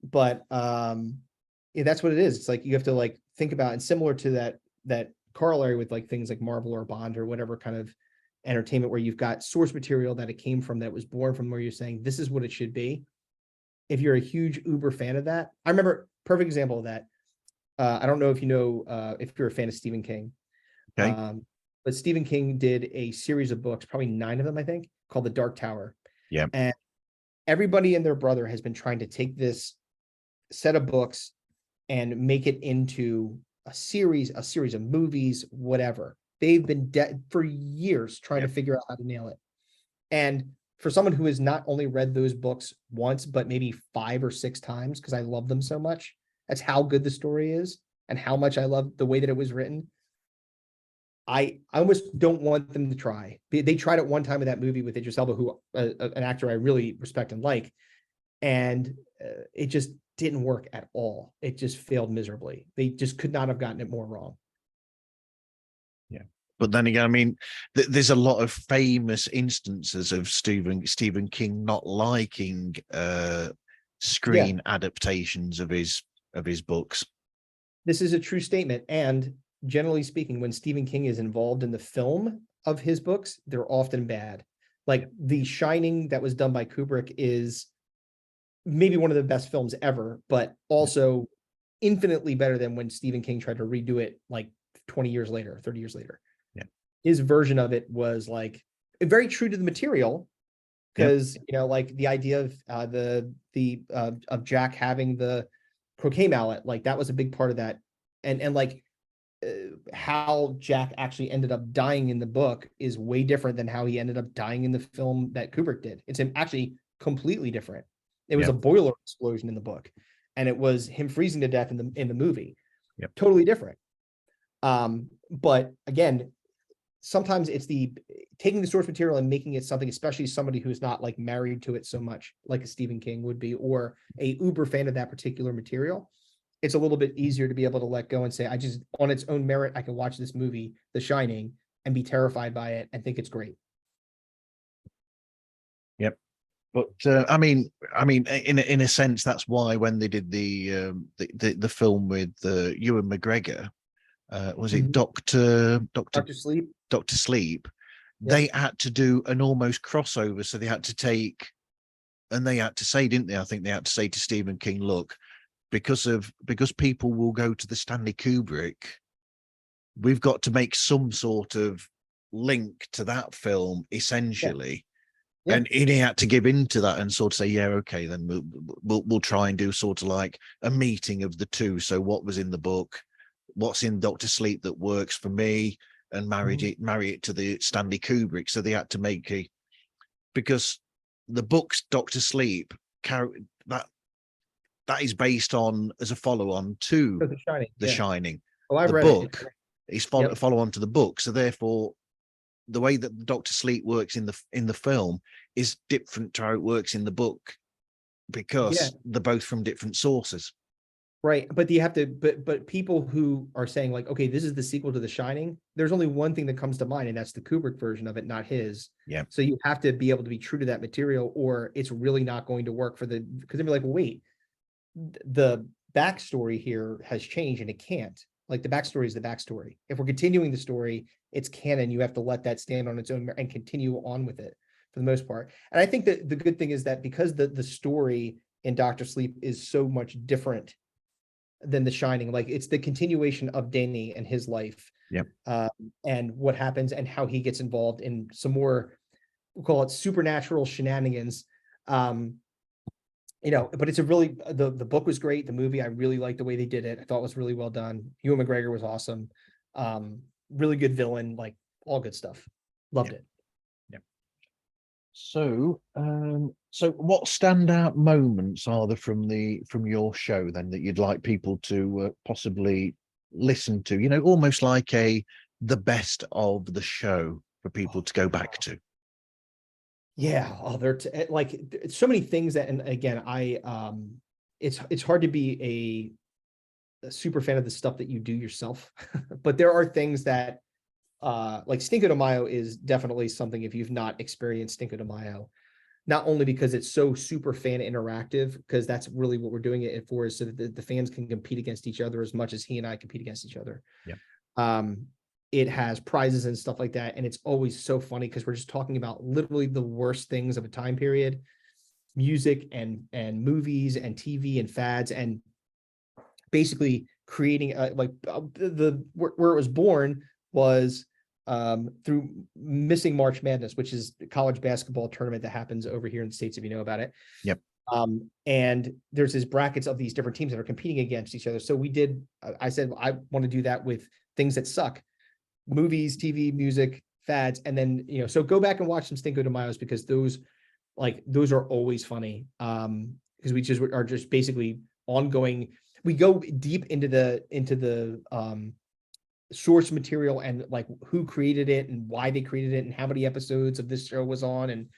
But that's what it is. It's like, you have to like think about, and similar to that corollary with like things like Marvel or Bond or whatever kind of entertainment, where you've got source material that it came from, that was born from, where you're saying, this is what it should be. If you're a huge uber fan of that, I remember, perfect example of that. I don't know if you know, if you're a fan of Stephen King. Okay. But Stephen King did a series of books, probably 9 of them, I think, called The Dark Tower. Yeah. And everybody and their brother has been trying to take this set of books and make it into a series of movies, whatever. They've been for years trying to figure out how to nail it. And for someone who has not only read those books once, but maybe 5 or 6 times, because I love them so much, that's how good the story is and how much I love the way that it was written. I almost don't want them to try. They tried it one time with that movie with Idris Elba, who an actor I really respect and like, and it just didn't work at all. It just failed miserably. They just could not have gotten it more wrong. Yeah. But then again, I mean, there's a lot of famous instances of Stephen King not liking screen adaptations of his books. This is a true statement. And generally speaking, when Stephen King is involved in the film of his books, they're often bad. Like The Shining that was done by Kubrick is maybe one of the best films ever, but also infinitely better than when Stephen King tried to redo it like 20 years later, 30 years later. Yeah. His version of it was like very true to the material, because like the idea of of Jack having the croquet mallet, like that was a big part of that. And like how Jack actually ended up dying in the book is way different than how he ended up dying in the film that Kubrick did. It's actually completely different. It was a boiler explosion in the book, and it was him freezing to death in the movie. Totally different. But again, sometimes it's taking the source material and making it something, especially somebody who's not like married to it so much, like a Stephen King would be, or a uber fan of that particular material. It's a little bit easier to be able to let go and say, I just, on its own merit, I can watch this movie, The Shining, and be terrified by it and think it's great. Yep. But I mean, in a sense, that's why when they did the film with Ewan McGregor, was it Doctor Sleep? Doctor Sleep. They had to do an almost crossover, so they had to take, and they had to say, didn't they? I think they had to say to Stephen King, look, because people will go to the Stanley Kubrick, we've got to make some sort of link to that film, essentially. And he had to give into that and sort of say, yeah, okay, then we'll try and do sort of like a meeting of the two. So what was in the book, what's in Doctor Sleep that works for me, and marry it to the Stanley Kubrick. So they had to make because the book's Doctor Sleep, that is based on as a follow-on to The Shining. The Shining. Oh, I've the read book it. is Yep. follow on to the book. So therefore, the way that Dr. Sleep works in the film is different to how it works in the book because they're both from different sources. Right. But you have to, but people who are saying like, okay, this is the sequel to The Shining, there's only one thing that comes to mind, and that's the Kubrick version of it, not his. Yeah. So you have to be able to be true to that material, or it's really not going to work because they'll be like, well, wait, the backstory here has changed and it can't. Like the backstory is the backstory. If we're continuing the story, it's canon. You have to let that stand on its own and continue on with it for the most part. And I think that the good thing is that because the story in Doctor Sleep is so much different than The Shining, like it's the continuation of Danny and his life. Yep. And what happens and how he gets involved in some more, we'll call it supernatural shenanigans. But it's a really, the book was great. The movie, I really liked the way they did it. I thought it was really well done. Ewan McGregor was awesome. Really good villain, like all good stuff. Loved it. So, so what standout moments are there from your show then that you'd like people to possibly listen to? You know, almost like the best of the show for people to go back to. Yeah, they're like so many things that, and again, it's hard to be a super fan of the stuff that you do yourself, but there are things that like Cinco de Mayo is definitely something if you've not experienced Cinco de Mayo, not only because it's so super fan interactive, because that's really what we're doing it for, is so that the fans can compete against each other as much as he and I compete against each other. Yeah. It has prizes and stuff like that, and it's always so funny because we're just talking about literally the worst things of a time period, music and movies and TV and fads, and basically creating where it was born was through Missing March Madness, which is a college basketball tournament that happens over here in the States, if you know about it. Yep. And there's these brackets of these different teams that are competing against each other. So I said, I want to do that with things that suck: movies, TV, music, fads. And then, so go back and watch some Cinco de Mayos, because those are always funny. Because we just are just basically ongoing. We go deep into the source material and like who created it and why they created it and how many episodes of this show was on, and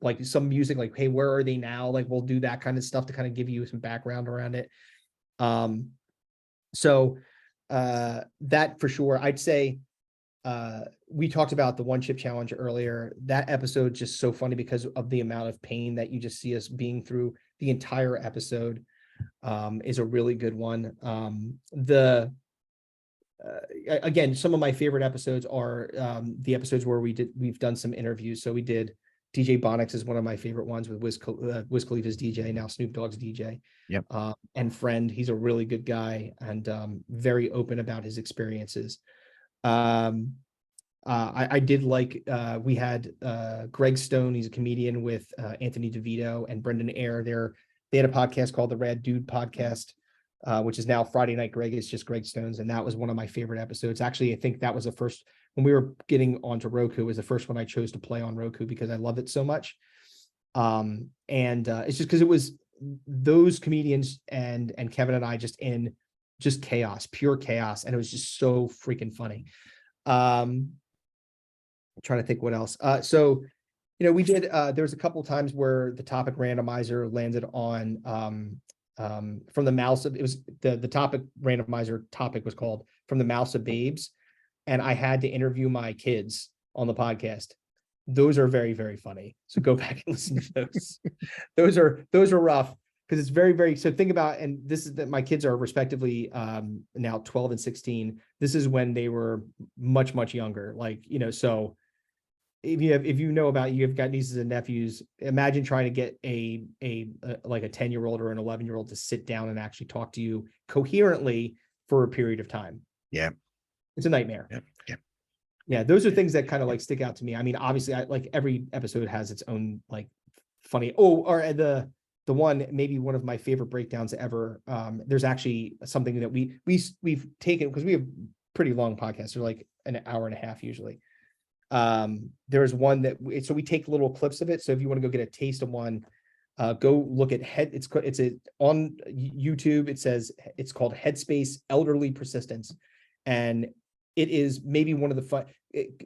like some music, like, hey, where are they now? Like we'll do that kind of stuff to kind of give you some background around it. So that for sure. I'd say we talked about the one chip challenge earlier. That episode just so funny because of the amount of pain that you just see us being through the entire episode. Is a really good one. Again, some of my favorite episodes are the episodes where we've done some interviews. So we did DJ Bonix is one of my favorite ones with Wiz Khalifa's DJ, now Snoop Dogg's DJ. Yep. And Friend, he's a really good guy and very open about his experiences. I did like we had Greg Stone, he's a comedian, with Anthony DeVito and Brendan Eyre. They had a podcast called the Rad Dude Podcast, which is now Friday Night Greg. It's just Greg Stone's, and that was one of my favorite episodes. Actually, I think that was the first, when we were getting onto Roku, was the first one I chose to play on Roku because I love it so much. It's just because it was those comedians and Kevin and I just in just chaos, pure chaos, and it was just so freaking funny. I'm trying to think what else. So we did, there was a couple of times where the topic randomizer landed on, from the mouths of, it was the topic randomizer topic was called From the Mouths of Babes. And I had to interview my kids on the podcast. Those are very, very funny. So go back and listen to those. those are rough because it's very, very, so think about, and this is that my kids are respectively now 12 and 16. This is when they were much, much younger. Like, so if you've got nieces and nephews, imagine trying to get a like a 10-year-old or an 11-year-old to sit down and actually talk to you coherently for a period of time. Yeah. It's a nightmare. Yeah. Those are things that kind of like stick out to me. I mean, obviously like every episode has its own like funny, or the one, maybe one of my favorite breakdowns ever. There's actually something that we've taken, because we have pretty long podcasts. They're like an hour and a half usually. There's one that so we take little clips of it. So if you want to go get a taste of one, Go look at on YouTube. It says it's called Headspace Elderly Persistence, and it is maybe one of the fun,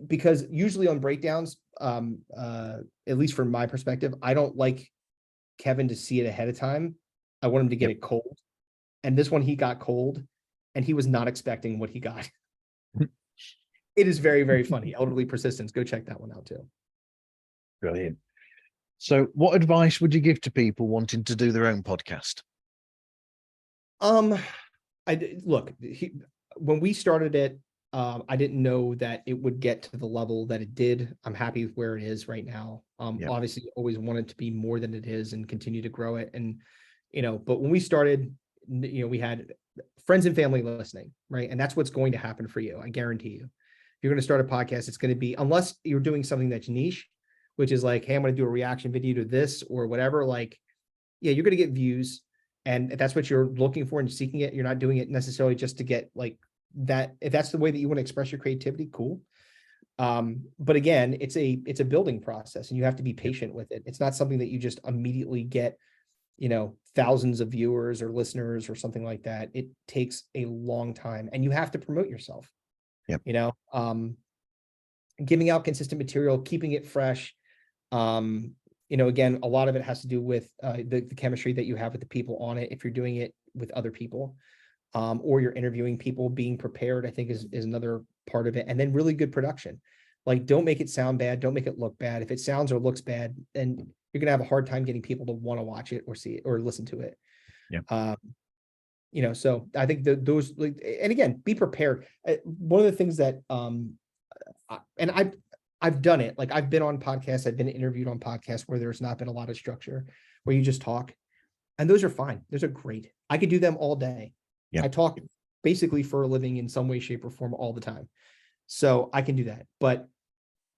because usually on breakdowns, at least from my perspective, I don't like Kevin to see it ahead of time. I want him to get it cold, and this one he got cold, and he was not expecting what he got. It is very, very funny. Elderly Persistence. Go check that one out too. Brilliant. So what advice would you give to people wanting to do their own podcast? When we started it, I didn't know that it would get to the level that it did. I'm happy with where it is right now. Obviously always wanted to be more than it is and continue to grow it. And, but when we started, we had friends and family listening, right? And that's what's going to happen for you. I guarantee you. If you're going to start a podcast, it's going to be, unless you're doing something that's niche, which is like, hey, I'm going to do a reaction video to this or whatever. Like, yeah, you're going to get views, and if that's what you're looking for and seeking it, you're not doing it necessarily just to get like that. If that's the way that you want to express your creativity, cool. But again, it's a building process, and you have to be patient with it. It's not something that you just immediately get, thousands of viewers or listeners or something like that. It takes a long time, and you have to promote yourself. Giving out consistent material, keeping it fresh. Again, a lot of it has to do with the chemistry that you have with the people on it. If you're doing it with other people, or you're interviewing people, being prepared, I think is another part of it. And then really good production. Like, don't make it sound bad. Don't make it look bad. If it sounds or looks bad, then you're going to have a hard time getting people to want to watch it or see it or listen to it. So I think those, and again, be prepared. One of the things that, I've done it. Like, I've been on podcasts, I've been interviewed on podcasts where there's not been a lot of structure, where you just talk, and those are fine. Those are great. I could do them all day. I talk basically for a living in some way, shape, or form all the time. So I can do that, but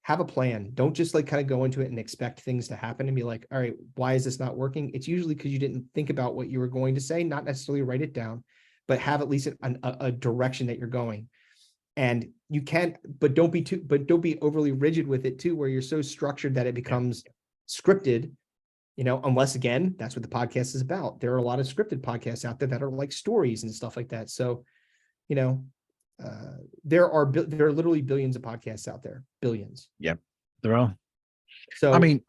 have a plan. Don't just like kind of go into it and expect things to happen and be like, all right, why is this not working? It's usually because you didn't think about what you were going to say, not necessarily write it down, but have at least a direction that you're going. And you can't, but don't be overly rigid with it too, where you're so structured that it becomes scripted, unless, again, that's what the podcast is about. There are a lot of scripted podcasts out there that are like stories and stuff like that. So, there are literally billions of podcasts out there, billions. Yeah, there are. So, I mean,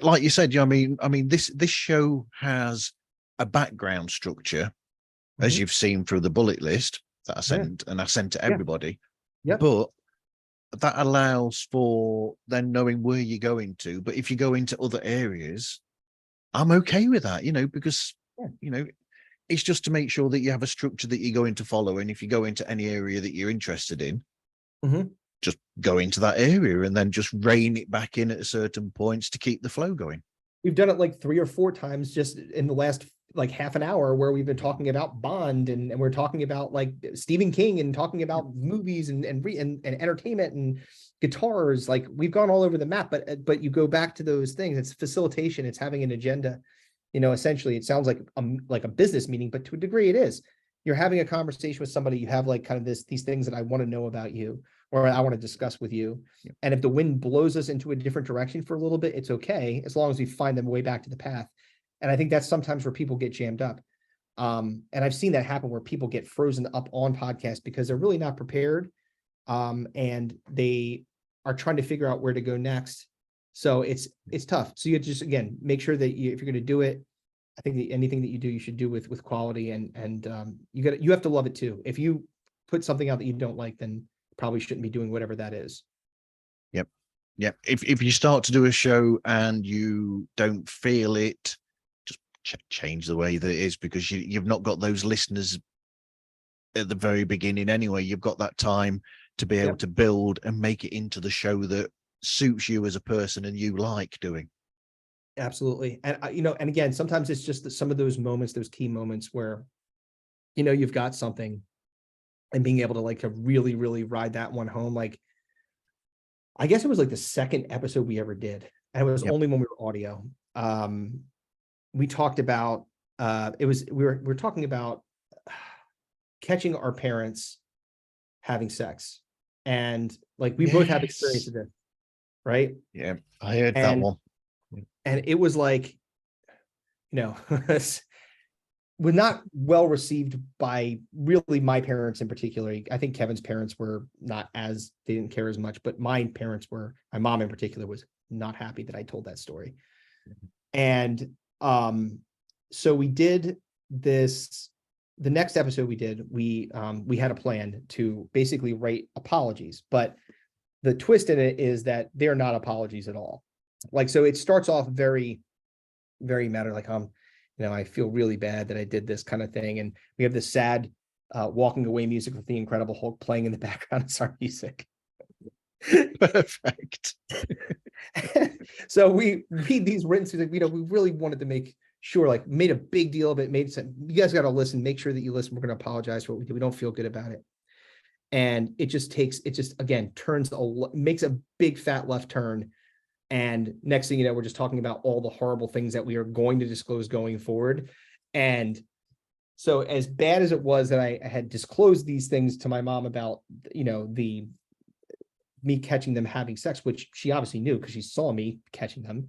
like you said, I mean, this show has a background structure, as you've seen through the bullet list that I sent and I sent to everybody. But that allows for then knowing where you're going to. But if you go into other areas, I'm okay with that, because it's just to make sure that you have a structure that you're going to follow. And if you go into any area that you're interested in, just go into that area and then just rein it back in at certain points to keep the flow going. We've done it like 3 or 4 times just in the last like half an hour, where we've been talking about Bond and we're talking about like Stephen King and talking about movies and entertainment and guitars. Like, we've gone all over the map, but you go back to those things. It's facilitation. It's having an agenda. Essentially, it sounds like a business meeting, but to a degree it is. You're having a conversation with somebody. You have like kind of these things that I want to know about you, or I want to discuss with you. And if the wind blows us into a different direction for a little bit, it's okay, as long as we find them way back to the path. And I think that's sometimes where people get jammed up. And I've seen that happen, where people get frozen up on podcasts because they're really not prepared. And they are trying to figure out where to go next. So it's tough. So you just, again, make sure that if you're going to do it, I think that anything that you do, you should do with quality, and you have to love it too. If you put something out that you don't like, then probably shouldn't be doing whatever that is. Yep. If you start to do a show and you don't feel it, just change the way that it is, because you've not got those listeners at the very beginning anyway. You've got that time to be able to build and make it into the show that suits you as a person and you like doing. Absolutely. And and again, sometimes it's just some of those moments, those key moments where you've got something, and being able to really, really ride that one home. Like, I guess it was like the second episode we ever did, and it was only when we were audio. We talked about we were talking about catching our parents having sex, and like we both have experience with it, right? Yeah, I heard that one. And it was like, was not well received by really my parents in particular. I think Kevin's parents were not as, they didn't care as much, but my parents were, my mom in particular was not happy that I told that story. And so we did this, the next episode we did, we had a plan to basically write apologies, but the twist in it is that they're not apologies at all. Like, so it starts off very, very matter, like, I feel really bad that I did this kind of thing. And we have this sad walking away music with the Incredible Hulk playing in the background as our music. Perfect. So we read these written things, like, we really wanted to make sure, like, made a big deal of it, made sense. You guys got to listen, make sure that you listen. We're going to apologize for what we did. We don't feel good about it. And it just again, makes a big fat left turn. And next thing you know, we're just talking about all the horrible things that we are going to disclose going forward. And so as bad as it was that I had disclosed these things to my mom about, me catching them having sex, which she obviously knew because she saw me catching them.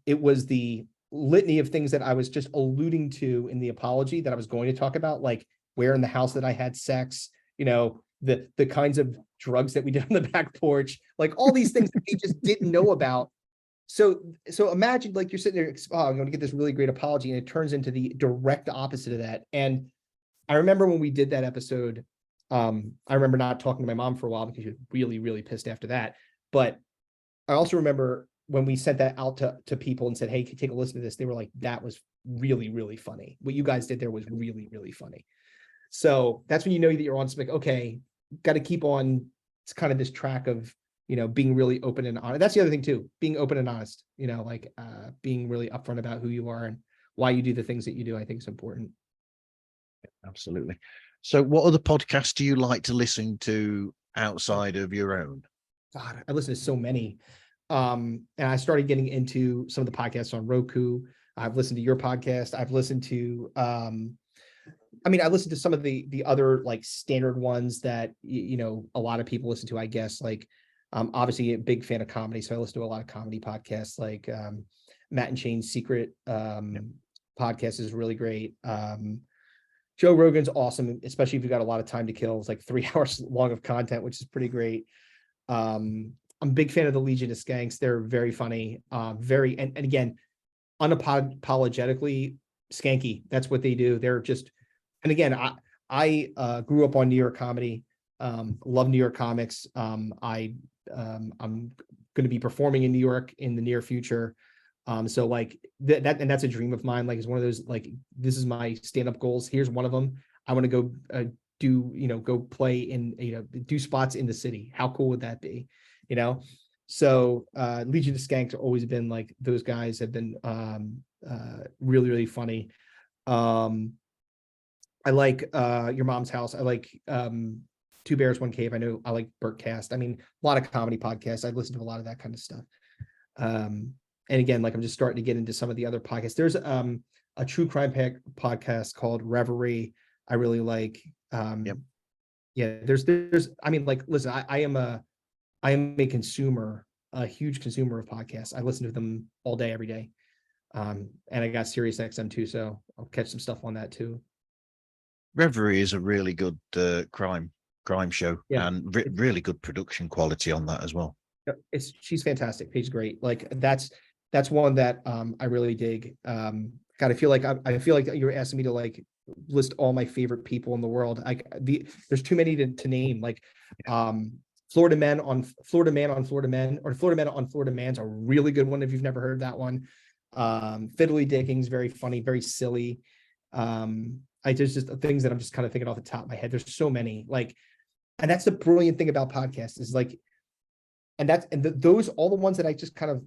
It was the litany of things that I was just alluding to in the apology that I was going to talk about, like where in the house that I had sex, the kinds of drugs that we did on the back porch, like all these things that they just didn't know about. So imagine, like, you're sitting there, oh, I'm going to get this really great apology, and it turns into the direct opposite of that. And I remember when we did that episode, I remember not talking to my mom for a while because she was really, really pissed after that. But I also remember when we sent that out to people and said, hey, take a listen to this, they were like, that was really, really funny. What you guys did there was really, really funny. So that's when you know that you're on something, like, okay, got to keep on. It's kind of this track of, being really open and honest. That's the other thing too, being open and honest, being really upfront about who you are and why you do the things that you do, I think is important. Absolutely. So what other podcasts do you like to listen to outside of your own? God, I listen to so many. And I started getting into some of the podcasts on Roku. I've listened to your podcast. I've listened to, I listened to some of the other, like, standard ones that, a lot of people listen to, I guess, like, obviously a big fan of comedy. So I listen to a lot of comedy podcasts, like Matt and Shane's Secret podcast is really great. Joe Rogan's awesome, especially if you've got a lot of time to kill. It's like 3 hours long of content, which is pretty great. I'm a big fan of the Legion of Skanks. They're very funny, and again, unapologetically skanky. That's what they do. They're just, and again, I grew up on New York comedy, love New York comics. I'm going to be performing in New York in the near future. So like that, and that's a dream of mine. Like, it's one of those, like, this is my stand-up goals. Here's one of them. I want to go go play in, do spots in the city. How cool would that be? So Legion of Skanks have always been, like, those guys have been really, really funny. I like Your Mom's House. I like Two Bears, One Cave. I like Burtcast. A lot of comedy podcasts. I listen to a lot of that kind of stuff. And again, like, I'm just starting to get into some of the other podcasts. There's a true crime podcast called Reverie. I really like. Yep. Yeah, listen, I am a consumer, a huge consumer of podcasts. I listen to them all day, every day. And I got Sirius XM too, so I'll catch some stuff on that too. Reverie is a really good crime show, and really good production quality on that as well. She's fantastic. She's great. Like, that's one that I really dig. God, I feel like you're asking me to, like, list all my favorite people in the world. There's too many to name. Like, Florida Men on Florida Men, or Florida Men on Florida Man's a really good one if you've never heard that one. Fiddly Dickings, very funny, very silly. There's just things that I'm just kind of thinking off the top of my head. There's so many, like, and that's the brilliant thing about podcasts is, like, those all the ones that I just kind of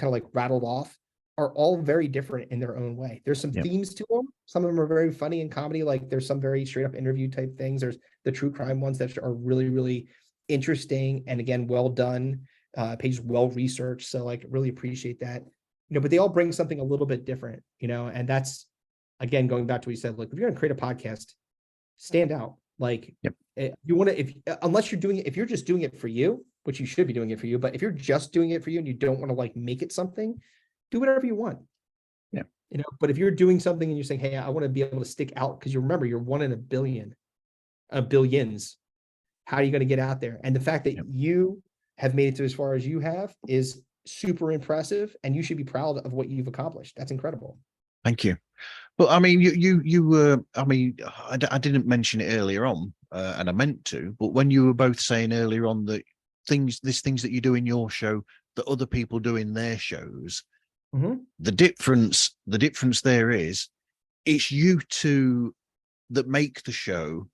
like rattled off are all very different in their own way. There's some themes to them. Some of them are very funny in comedy. Like, there's some very straight up interview type things. There's the true crime ones that are really, really interesting. And again, well done, pages well researched. So, like, really appreciate that, but they all bring something a little bit different, and that's, again, going back to what you said, like, if you're going to create a podcast, stand out. Like, you want to, if you're just doing it for you, which you should be doing it for you, but if you're just doing it for you and you don't want to, like, make it something, do whatever you want. You know, but if you're doing something and you're saying, hey, I want to be able to stick out, because you remember you're 1 in a billion, billions. How are you going to get out there? And the fact that you have made it to as far as you have is super impressive, and you should be proud of what you've accomplished. That's incredible. Thank you. But I mean, you were, I mean, I didn't mention it earlier on, and I meant to, but when you were both saying earlier on that there's things that you do in your show that other people do in their shows, the difference there is, it's you two that make the show,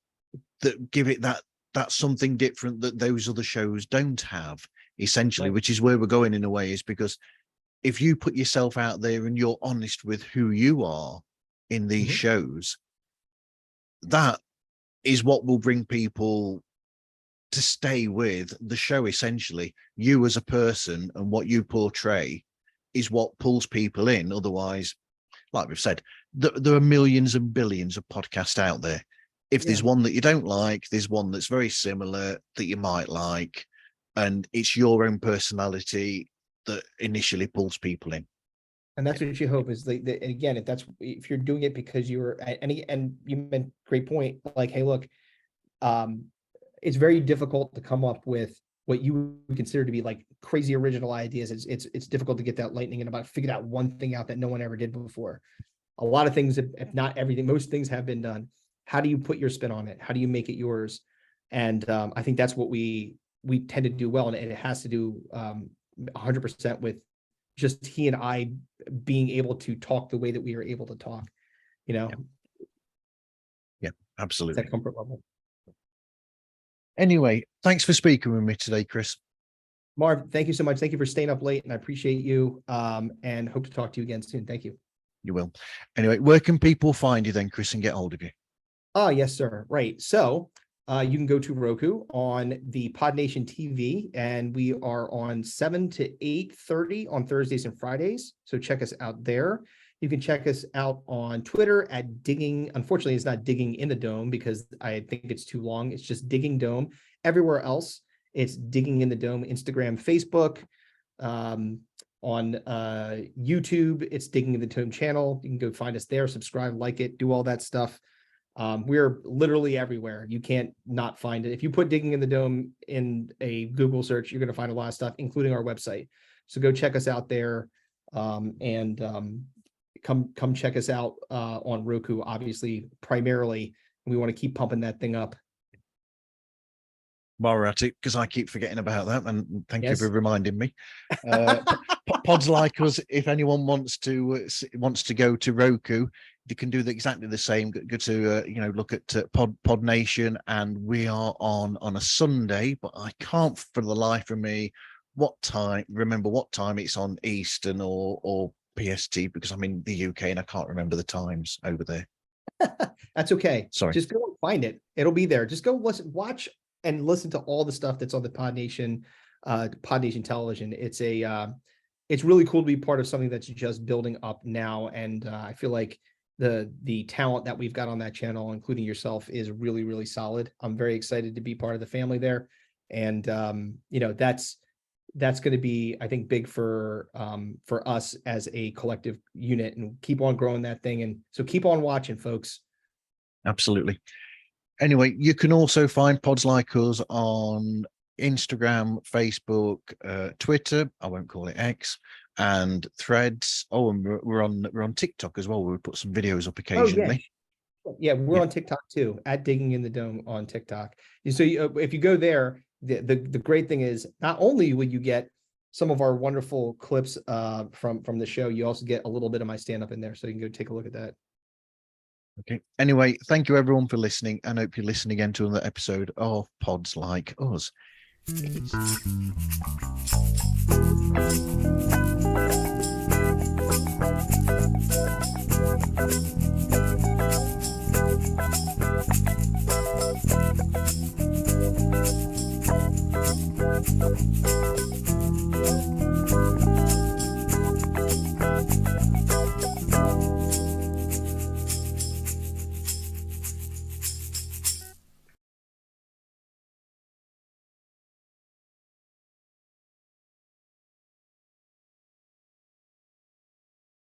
that give it that something different that those other shows don't have, essentially, which is where we're going in a way, is because if you put yourself out there and you're honest with who you are in these shows, that is what will bring people to stay with the show. Essentially, you as a person and what you portray is what pulls people in. Otherwise, like we've said, there are millions and billions of podcasts out there. If there's one that you don't like, there's one that's very similar that you might like, and it's your own personality that initially pulls people in. And that's what you hope is and again, if you're doing it because you're, and you meant great point, like, hey, look, it's very difficult to come up with what you would consider to be like crazy original ideas. It's difficult to get that lightning in about figured out one thing out that no one ever did before. A lot of things, if not everything, most things have been done. How do you put your spin on it? How do you make it yours? And I think that's what we tend to do well. And it has to do 100% with just he and I being able to talk the way that we are able to talk, you know? Yeah, absolutely. That comfort level. Anyway, thanks for speaking with me today, Chris. Marv, thank you so much. Thank you for staying up late, and I appreciate you, and hope to talk to you again soon. Thank you. You will. Anyway, where can people find you then, Chris, and get hold of you? Oh, yes, sir. Right. So you can go to Roku on the PodNation TV, and we are on 7 to 8:30 on Thursdays and Fridays. So check us out there. You can check us out on Twitter at Digging. Unfortunately, it's not Digging in the Dome because I think it's too long. It's just Digging Dome. Everywhere else, it's Digging in the Dome. Instagram, Facebook, on YouTube, it's Digging in the Dome channel. You can go find us there, subscribe, like it, do all that stuff. We're literally everywhere. You can't not find it. If you put Digging in the Dome in a Google search, you're going to find a lot of stuff, including our website. So go check us out there, and come check us out on Roku, obviously, primarily. We want to keep pumping that thing up. While we're at it, because I keep forgetting about that, and thank you for reminding me. Pods Like Us, if anyone wants to go to Roku, you can do exactly the same. Go to look at Pod Nation, and we are on a Sunday, but I can't for the life of me remember what time it's on Eastern or PST, because I'm in the UK and I can't remember the times over there. That's okay. Sorry. Just go and find it. It'll be there. Just go watch and listen to all the stuff that's on the PodNation television. It's really cool to be part of something that's just building up now. And I feel like the talent that we've got on that channel, including yourself, is really, really solid. I'm very excited to be part of the family there. And that's going to be, I think, big for us as a collective unit, and keep on growing that thing. And so keep on watching, folks. Absolutely. Anyway, you can also find Pods Like Us on Instagram, Facebook, Twitter, I won't call it X, and Threads. Oh, and we're on TikTok as well, where we put some videos up occasionally. Yeah, we're on TikTok too, at Digging in the Dome on TikTok. So if you go there, the great thing is, not only will you get some of our wonderful clips from the show, you also get a little bit of my stand-up in there, so you can go take a look at that. Okay. Anyway, thank you everyone for listening, and hope you listen again to another episode of Pods Like Us.